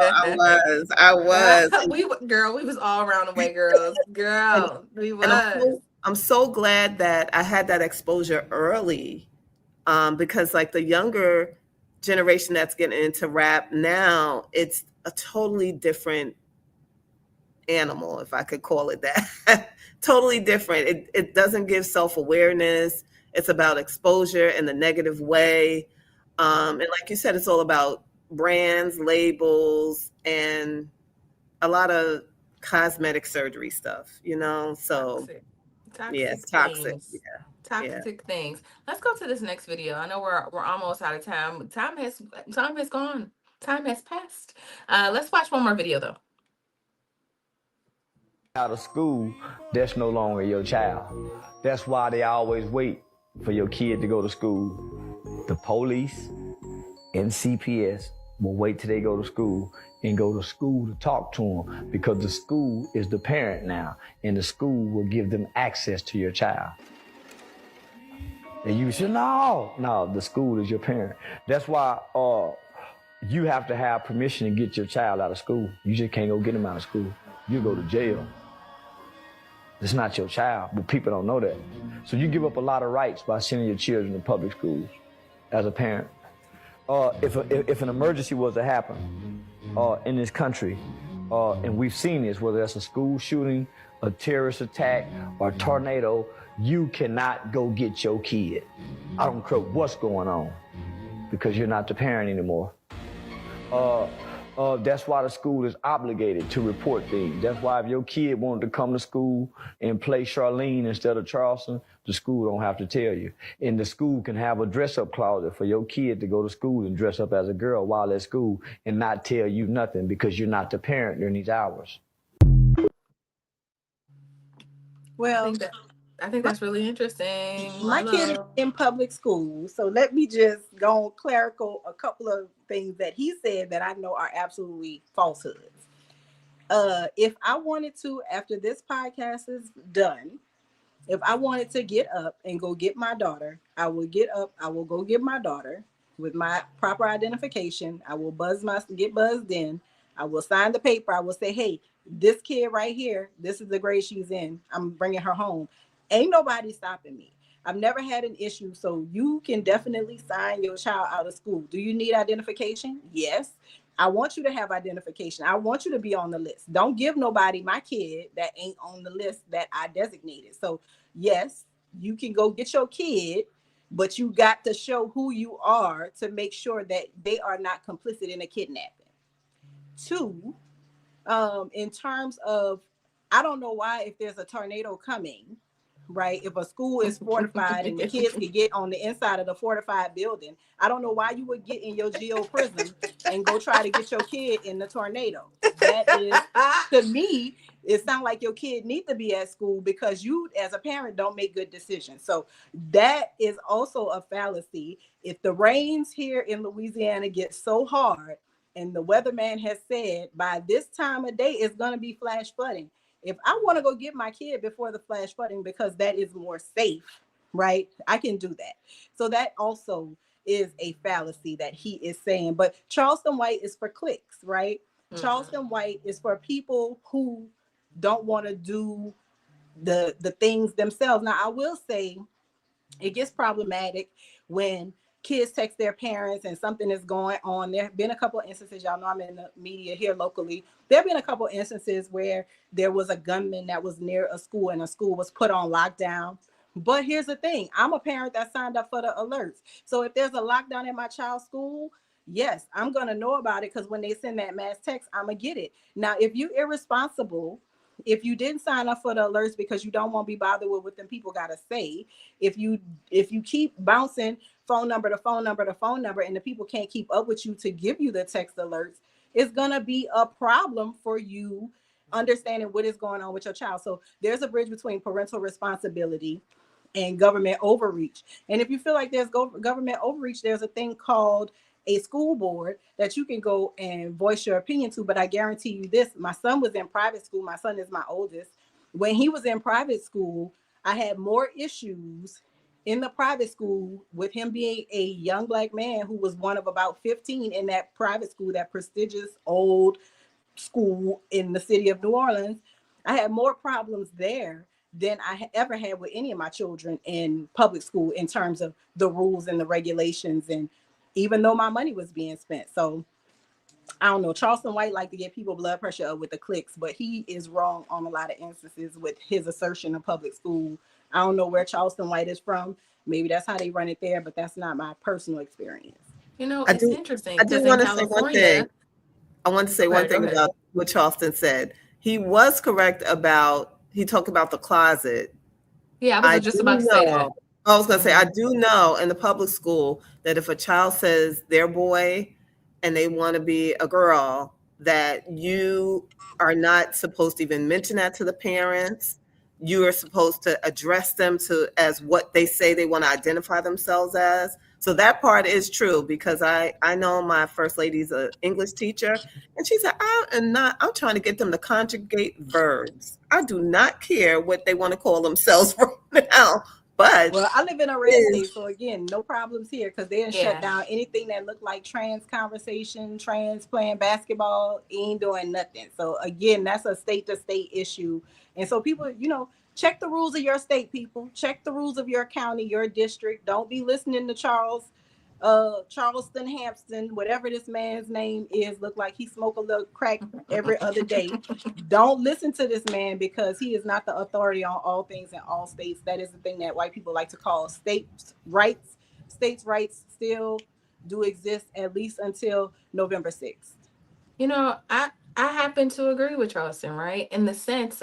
I was.
We was all roundaway girls. Girl, we was.
I'm so glad that I had that exposure early, because like the younger generation that's getting into rap now, it's a totally different animal, if I could call it that. Totally different. It doesn't give self-awareness. It's about exposure in the negative way. And like you said, it's all about brands, labels, and a lot of cosmetic surgery stuff, you know? So toxic.
Toxic things. Let's go to this next video. I know we're almost out of time. Time has gone. Time has passed. Let's watch one more video though.
Out of school, that's no longer your child. That's why they always wait for your kid to go to school. The police and CPS will wait till they go to school and go to school to talk to them, because the school is the parent now, and the school will give them access to your child. And you say, no, the school is your parent. That's why you have to have permission to get your child out of school. You just can't go get them out of school. you go to jail. It's not your child, but people don't know that. So you give up a lot of rights by sending your children to public schools as a parent. If an emergency was to happen in this country, and we've seen this, whether that's a school shooting, a terrorist attack, or a tornado, you cannot go get your kid. I don't care what's going on, because you're not the parent anymore. That's why the school is obligated to report things. That's why if your kid wanted to come to school and play Charlene instead of Charleston, the school don't have to tell you. And the school can have a dress-up closet for your kid to go to school and dress up as a girl while at school and not tell you nothing because you're not the parent during these hours.
Well,
I think that's really interesting.
My kid is in public school, so let me just go on clerical a couple of things that he said that I know are absolutely falsehoods. If I wanted to, after this podcast is done, if I wanted to get up and go get my daughter, I will get up, I will go get my daughter with my proper identification. I will get buzzed in. I will sign the paper. I will say, hey, this kid right here, this is the grade she's in. I'm bringing her home. Ain't nobody stopping me. I've never had an issue. So you can definitely sign your child out of school. Do you need identification? Yes. I want you to have identification. I want you to be on the list. Don't give nobody my kid that ain't on the list that I designated. So yes, you can go get your kid, but you got to show who you are to make sure that they are not complicit in a kidnapping. 2, in terms of, I don't know why, if there's a tornado coming, right? If a school is fortified and the kids can get on the inside of the fortified building, I don't know why you would get in your geo prism and go try to get your kid in the tornado. That is, to me, it sounds like your kid needs to be at school because you as a parent don't make good decisions. So that is also a fallacy. If the rains here in Louisiana get so hard, and the weatherman has said by this time of day it's going to be flash flooding, if I want to go get my kid before the flash flooding because that is more safe, right? I can do that. So that also is a fallacy that he is saying. But Charleston White is for clicks, right? Mm-hmm. Charleston White is for people who don't want to do the things themselves. Now, I will say it gets problematic when kids text their parents and something is going on. There have been a couple of instances, y'all know I'm in the media here locally. There have been a couple of instances where there was a gunman that was near a school and a school was put on lockdown. But here's the thing, I'm a parent that signed up for the alerts. So if there's a lockdown in my child's school, yes, I'm going to know about it because when they send that mass text, I'm going to get it. Now, if you're irresponsible, if you didn't sign up for the alerts because you don't want to be bothered with what them people got to say, if you keep bouncing phone number to phone number to phone number and the people can't keep up with you to give you the text alerts, it's going to be a problem for you understanding what is going on with your child. So there's a bridge between parental responsibility and government overreach. And if you feel like there's government overreach, there's a thing called a school board that you can go and voice your opinion to. But I guarantee you this, my son was in private school. My son is my oldest. When he was in private school, I had more issues in the private school with him being a young Black man who was one of about 15 in that private school, that prestigious old school in the city of New Orleans. I had more problems there than I ever had with any of my children in public school in terms of the rules and the regulations, and even though my money was being spent. So I don't know, Charleston White like to get people blood pressure up with the clicks, but he is wrong on a lot of instances with his assertion of public school. I don't know where Charleston White is from. Maybe that's how they run it there, but that's not my personal experience.
You know, it's interesting.
I do want to say one thing. I want to say one thing about what Charleston said. He was correct about, he talked about the closet.
Yeah, I was just about to say that.
I was going to say, I do know in the public school that if a child says they're boy and they want to be a girl, that you are not supposed to even mention that to the parents. You are supposed to address them as what they say they want to identify themselves as. So that part is true, because I know my first lady's an English teacher, and she said, I'm trying to get them to conjugate verbs. I do not care what they want to call themselves right now. But
Well, I live in a red state, so again, no problems here because they done shut
Yeah.
down anything that looked like trans conversation, trans playing basketball, ain't doing nothing. So again, that's a state to state issue. And so people, check the rules of your state, people. Check the rules of your county, your district. Don't be listening to Charleston Hampton, whatever this man's name is, look like he smoke a little crack every other day. Don't listen to this man because he is not the authority on all things in all states. That is the thing that white people like to call states' rights. States' rights still do exist at least until November 6th.
I happen to agree with Charleston, right? In the sense,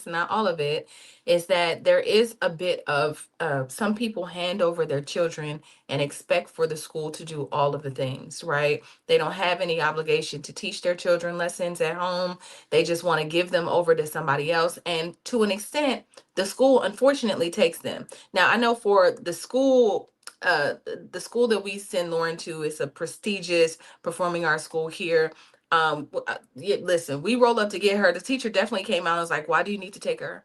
not all of it, is that there is a bit of some people hand over their children and expect for the school to do all of the things, right? They don't have any obligation to teach their children lessons at home. They just want to give them over to somebody else. And to an extent, the school unfortunately takes them. Now, I know for the school that we send Lauren to is a prestigious performing arts school here. Yeah, listen, we roll up to get her. The teacher definitely came out and was like, "Why do you need to take her?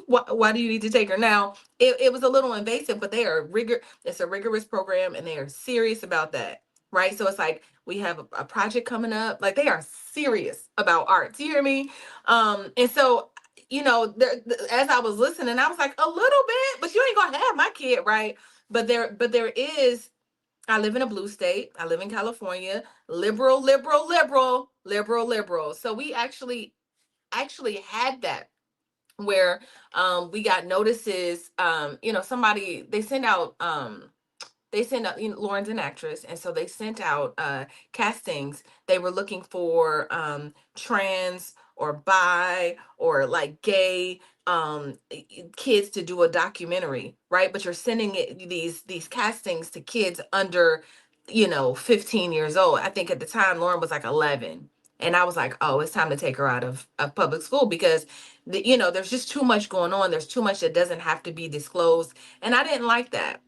Why do you need to take her?" Now, it was a little invasive, but it's a rigorous program and they are serious about that, right? So it's like we have a project coming up. Like they are serious about arts. You hear me? And so as I was listening, I was like, a little bit, but you ain't gonna have my kid, right? But there is. I live in a blue state. I live in California. Liberal, liberal, liberal, liberal, liberal. So we actually had that where we got notices. Somebody they sent out, Lauren's an actress, and so they sent out castings. They were looking for trans or bi or like gay kids to do a documentary, right? But you're sending these castings to kids under 15 years old. I think at the time Lauren was like 11. And I was like, oh, it's time to take her out of public school because there's just too much going on. There's too much that doesn't have to be disclosed. And I didn't like that.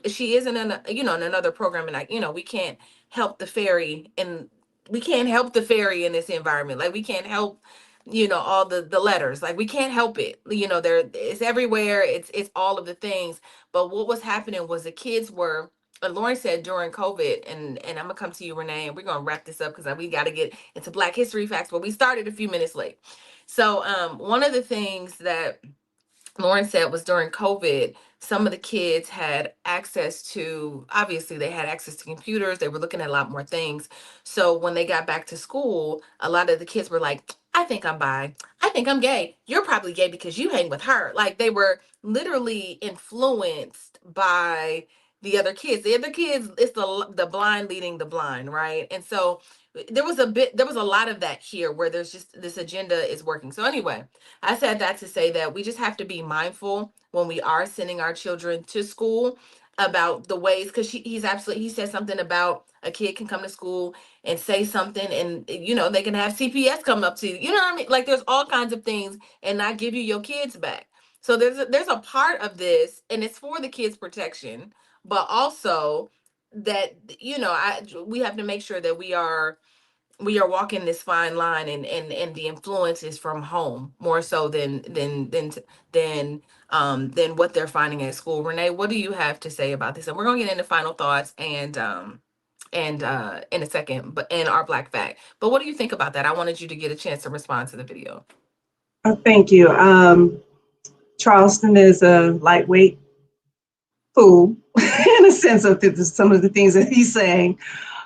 She isn't in another program, and we can't help the fairy, and we can't help the fairy in this environment. Like we can't help all the letters. Like we can't help it. There, it's everywhere. It's all of the things. But what was happening was the kids were, Lauren said during COVID, and I'm gonna come to you, Renee, and we're gonna wrap this up because we got to get into Black History facts, but we started a few minutes late. So one of the things that Lauren said was during COVID, some of the kids had access to, obviously, they had access to computers. They were looking at a lot more things. So when they got back to school, a lot of the kids were like, I think I'm bi. I think I'm gay. You're probably gay because you hang with her. Like they were literally influenced by the other kids. The other kids, it's the blind leading the blind, right? And so there was a lot of that here where there's just this agenda is working. So anyway, I said that to say that we just have to be mindful when we are sending our children to school about the ways, because he said something about a kid can come to school and say something and they can have CPS come up to you. You know what I mean? Like there's all kinds of things and not give you your kids back. So there's a part of this, and it's for the kids' protection, but also that we have to make sure that we are walking this fine line, and the influence is from home more so than what they're finding at school. Renee, what do you have to say about this? And we're gonna get into final thoughts and in a second, but in our Black fact. But what do you think about that? I wanted you to get a chance to respond to the video.
Thank you. Charleston is a lightweight fool in a sense of some of the things that he's saying.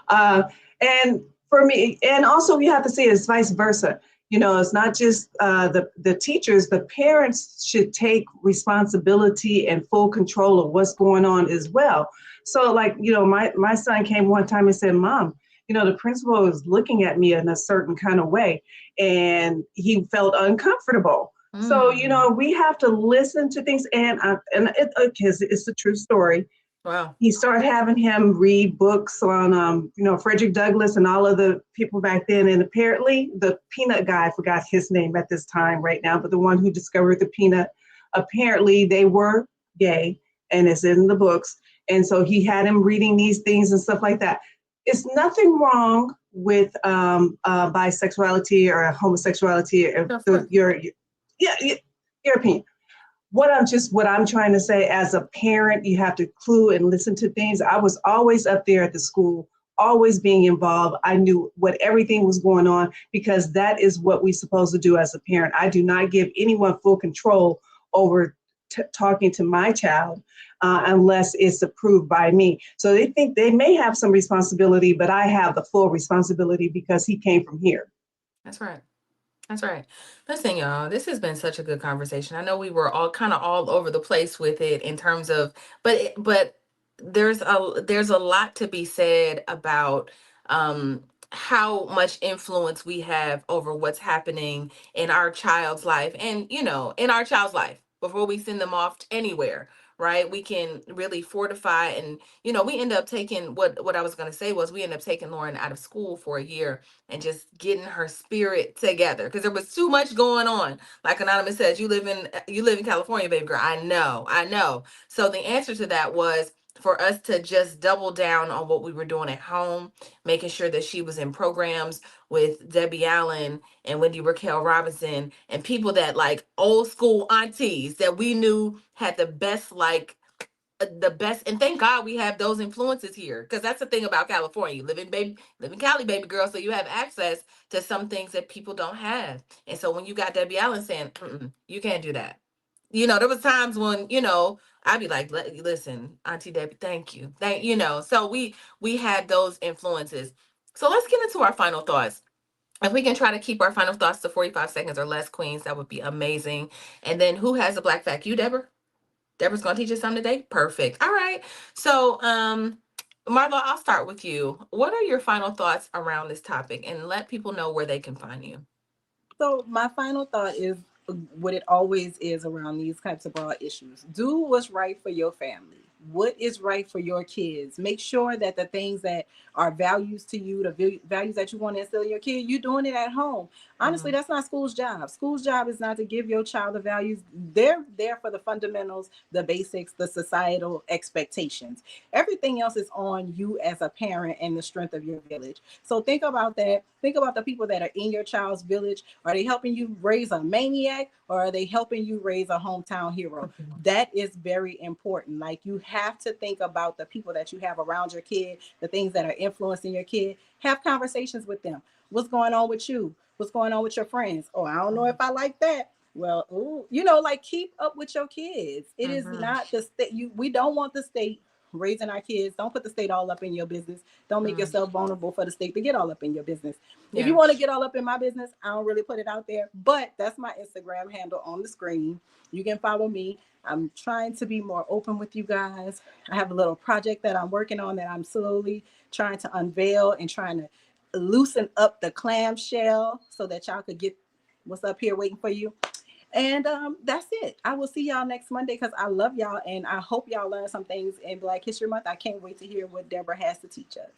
And for me, and also we have to say it's vice versa. It's not just the teachers, the parents should take responsibility and full control of what's going on as well. So like, my son came one time and said, Mom, the principal is looking at me in a certain kind of way, and he felt uncomfortable. So, we have to listen to things, and it's a true story.
Wow.
He started having him read books on, Frederick Douglass and all of the people back then. And apparently the peanut guy, I forgot his name at this time right now, but the one who discovered the peanut, apparently they were gay, and it's in the books. And so he had him reading these things and stuff like that. It's nothing wrong with bisexuality or homosexuality, or your opinion. what I'm trying to say, as a parent, you have to clue and listen to things. I was always up there at the school, always being involved. I knew what everything was going on, because that is what we're supposed to do as a parent. I do not give anyone full control over talking to my child unless it's approved by me. So they think they may have some responsibility, but I have the full responsibility because he came from here.
That's right. That's right. Listen, y'all, this has been such a good conversation. I know we were all kind of all over the place with it in terms of, but there's a lot to be said about how much influence we have over what's happening in our child's life, and in our child's life before we send them off anywhere. Right, we can really fortify, and we end up taking what I was going to say was we end up taking Lauren out of school for a year and just getting her spirit together, because there was too much going on. Like Anonymous says, you live in California, baby girl. I know. So the answer to that was for us to just double down on what we were doing at home, making sure that she was in programs with Debbie Allen and Wendy Raquel Robinson, and people that, like, old school aunties that we knew had the best. And thank God we have those influences here, because that's the thing about California. You live in Cali, baby girl, so you have access to some things that people don't have. And so when you got Debbie Allen saying, you can't do that, there was times when I'd be like, listen, Auntie Debbie, thank you, so we had those influences. So let's get into our final thoughts. If we can try to keep our final thoughts to 45 seconds or less, queens, that would be amazing. And then who has a black fact? You, Deborah? Deborah's going to teach us something today? Perfect. All right. So, Marlo, I'll start with you. What are your final thoughts around this topic? And let people know where they can find you.
So my final thought is what it always is around these types of broad issues. Do what's right for your family. What is right for your kids? Make sure that the things that are values to you, the values that you want to instill in your kid, you're doing it at home. Honestly, that's not school's job. School's job is not to give your child the values. They're there for the fundamentals, the basics, the societal expectations. Everything else is on you as a parent and the strength of your village. So think about that. Think about the people that are in your child's village. Are they helping you raise a maniac, or are they helping you raise a hometown hero? That is very important. Like, you have to think about the people that you have around your kid, the things that are influencing your kid. Have conversations with them. What's going on with you? What's going on with your friends? Oh, I don't know if I like that. Well, like, keep up with your kids. It is not the state. We don't want the state raising our kids. Don't put the state all up in your business. Don't make yourself vulnerable for the state to get all up in your business. Yeah. If you want to get all up in my business, I don't really put it out there, but that's my Instagram handle on the screen. You can follow me. I'm trying to be more open with you guys. I have a little project that I'm working on that I'm slowly trying to unveil and trying to loosen up the clamshell so that y'all could get what's up here waiting for you. And that's it. I will see y'all next Monday, because I love y'all, and I hope y'all learn some things in Black History Month. I can't wait to hear what Deborah has to teach us.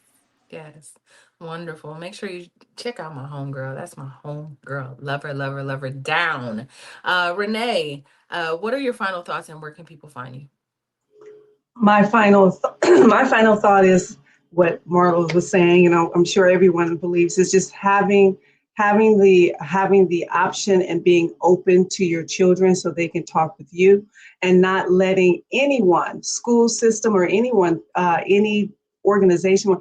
Yes. Wonderful. Make sure you check out my homegirl. That's my homegirl. Love her, love her, love her down. Renee, what are your final thoughts, and where can people find you?
My final thought is what Marlo was saying. I'm sure everyone believes, is just having the option and being open to your children so they can talk with you, and not letting anyone, school system or anyone, any organization,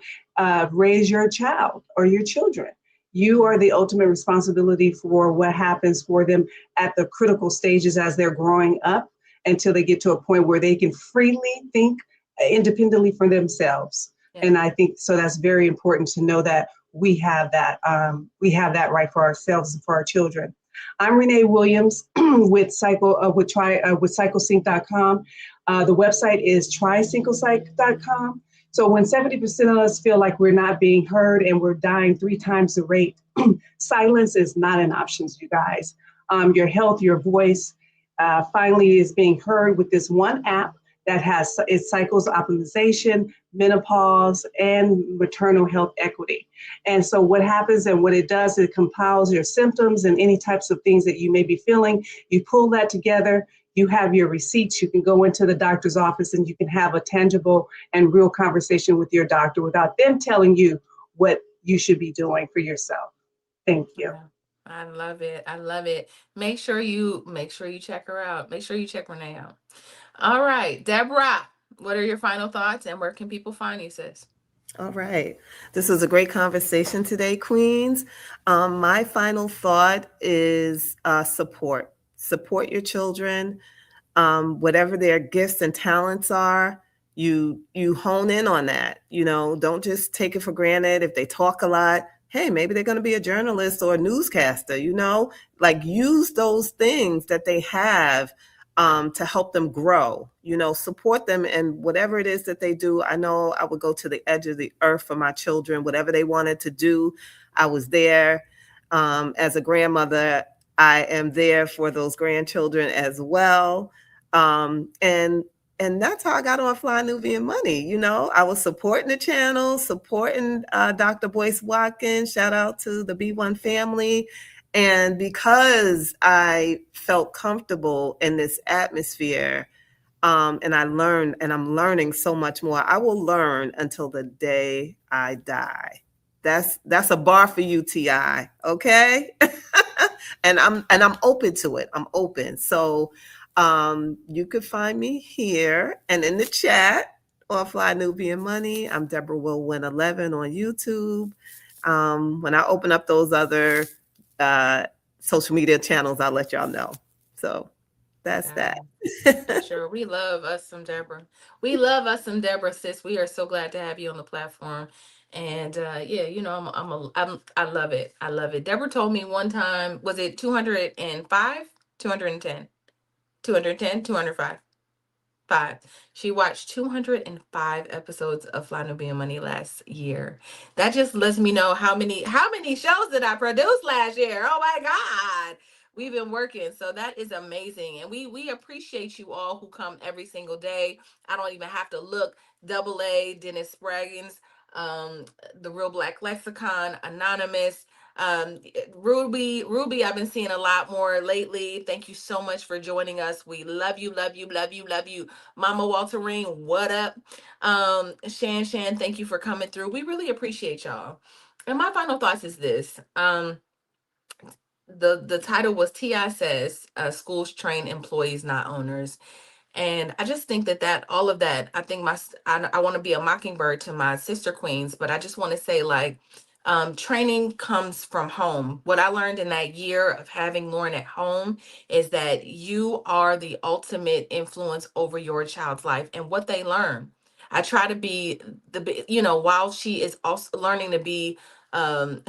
raise your child or your children. You are the ultimate responsibility for what happens for them at the critical stages as they're growing up, until they get to a point where they can freely think independently for themselves. Yeah. And I think so that's very important to know that we have that right for ourselves and for our children. I'm Renee Williams with cyclesync.com. The website is trycyclesync.com. So when 70% of us feel like we're not being heard and we're dying 3 times the rate, silence is not an option, you guys. Your health, your voice, finally is being heard with this one app that has its cycles optimization, menopause, and maternal health equity. And so what happens and what it does, it compiles your symptoms and any types of things that you may be feeling. You pull that together, you have your receipts, you can go into the doctor's office and you can have a tangible and real conversation with your doctor without them telling you what you should be doing for yourself. Thank you.
Yeah. I love it. I love it. Make sure you check her out. Make sure you check Renee out. All right, Deborah, what are your final thoughts and where can people find you, sis?
All right. This was a great conversation today, Queens. My final thought is support. Support your children. Whatever their gifts and talents are, you hone in on that. Don't just take it for granted. If they talk a lot, hey, maybe they're going to be a journalist or a newscaster. Like use those things that they have to help them grow. Support them and whatever it is that they do. I know I would go to the edge of the earth for my children. Whatever they wanted to do, I was there. As a grandmother, I am there for those grandchildren as well. And that's how I got on Fly Nubian Money. I was supporting the channel, supporting Dr. Boyce Watkins. Shout out to the B1 family. And because I felt comfortable in this atmosphere, and I learned, and I'm learning so much more. I will learn until the day I die. That's a bar for you, Ti. Okay. And I'm open to it. I'm open. So you could find me here and in the chat on Fly Nubian Money. I'm Deborah Will Win 11 on YouTube. When I open up those other social media channels, I'll let y'all know. So that's that.
Sure. We love us some Deborah. We love us some Deborah, sis. We are so glad to have you on the platform. And yeah, I love it. I love it. Deborah told me one time, was it 205? 210? 210? 205? 5. She watched 205 episodes of Fly No Being Money last year. That just lets me know how many shows did I produce last year. Oh my God. We've been working. So that is amazing. And we appreciate you all who come every single day. I don't even have to look. Double A, Dennis Spraggins, the Real Black Lexicon, Anonymous, Ruby, I've been seeing a lot more lately. Thank you so much for joining us. We love you, love you, love you, love you. Mama Walterine, what up? Shan, thank you for coming through. We really appreciate y'all. And my final thoughts is this. The title was Ti says, schools train employees, not owners. And I just think that all of that, I think I want to be a mockingbird to my sister queens, but I just want to say, like, training comes from home. What I learned in that year of having Lauren at home is that you are the ultimate influence over your child's life and what they learn. I try to be while she is also learning to be an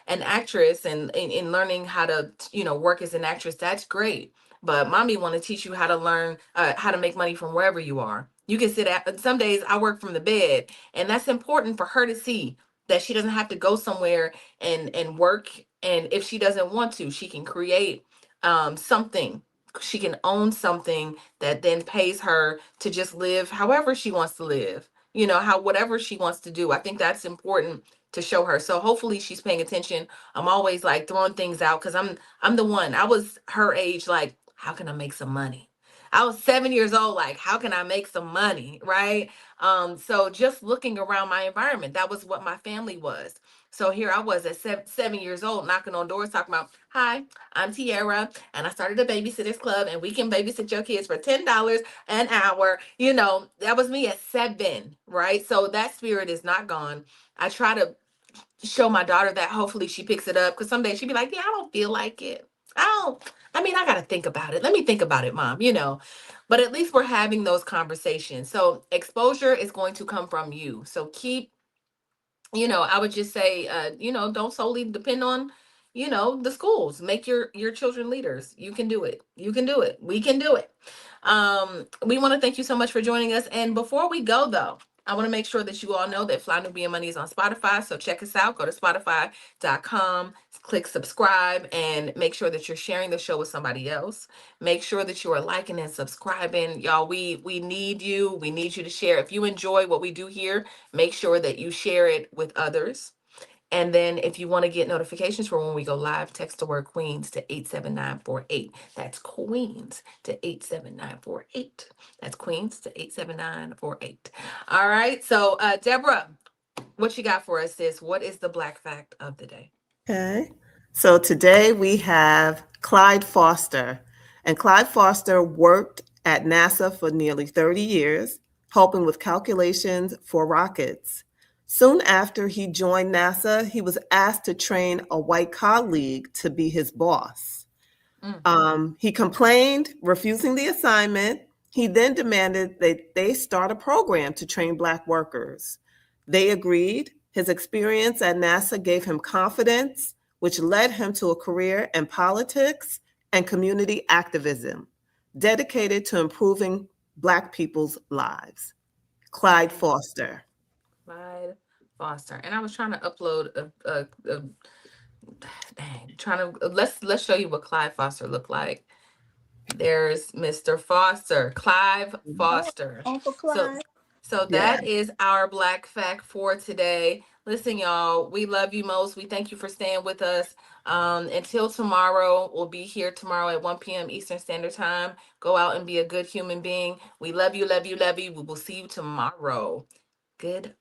actress and learning how to, work as an actress, that's great. But mommy want to teach you how to learn how to make money from wherever you are. You can sit at some days I work from the bed, and that's important for her to see that she doesn't have to go somewhere and work. And if she doesn't want to, she can create something. She can own something that then pays her to just live however she wants to live. How whatever she wants to do. I think that's important to show her. So hopefully she's paying attention. I'm always like throwing things out because I'm the one. I was her age, like, how can I make some money? I was 7 years old, like, how can I make some money? Right. So just looking around my environment, that was what my family was. So here I was at 7 years old, knocking on doors, talking about, hi, I'm Tiara, and I started a babysitters club, and we can babysit your kids for $10 an hour. That was me at 7, right? So that spirit is not gone. I try to show my daughter that. Hopefully she picks it up, because someday she'd be like, yeah, I don't feel like it. I gotta think about it. Let me think about it, mom. But at least we're having those conversations. So exposure is going to come from you. So keep, I would just say, don't solely depend on, the schools. Make your children leaders. You can do it. You can do it. We can do it. We want to thank you so much for joining us. And before we go, though, I want to make sure that you all know that Fly Nubian Money is on Spotify. So check us out. Go to spotify.com, click subscribe, and make sure that you're sharing the show with somebody else. Make sure that you are liking and subscribing. Y'all, we need you. We need you to share. If you enjoy what we do here, make sure that you share it with others. And then if you want to get notifications for when we go live, text the word Queens to 87948. That's Queens to 87948. That's Queens to 87948. All right. So, Deborah, what you got for us, sis? What is the Black fact of the day?
Okay. So today we have Clyde Foster. And Clyde Foster worked at NASA for nearly 30 years, helping with calculations for rockets. Soon after he joined NASA, he was asked to train a white colleague to be his boss. He complained, refusing the assignment. He then demanded that they start a program to train Black workers. They agreed. His experience at NASA gave him confidence, which led him to a career in politics and community activism, dedicated to improving Black people's lives. Clyde Foster.
Clyde Foster. And I was trying to upload let's show you what Clyde Foster looked like. There's Mr. Foster, Clive Foster.
Uncle Clyde.
So that is our Black Fact for today. Listen, y'all, we love you most. We thank you for staying with us. Until tomorrow, we'll be here tomorrow at 1 p.m. Eastern Standard Time. Go out and be a good human being. We love you, love you, love you. We will see you tomorrow. Goodbye.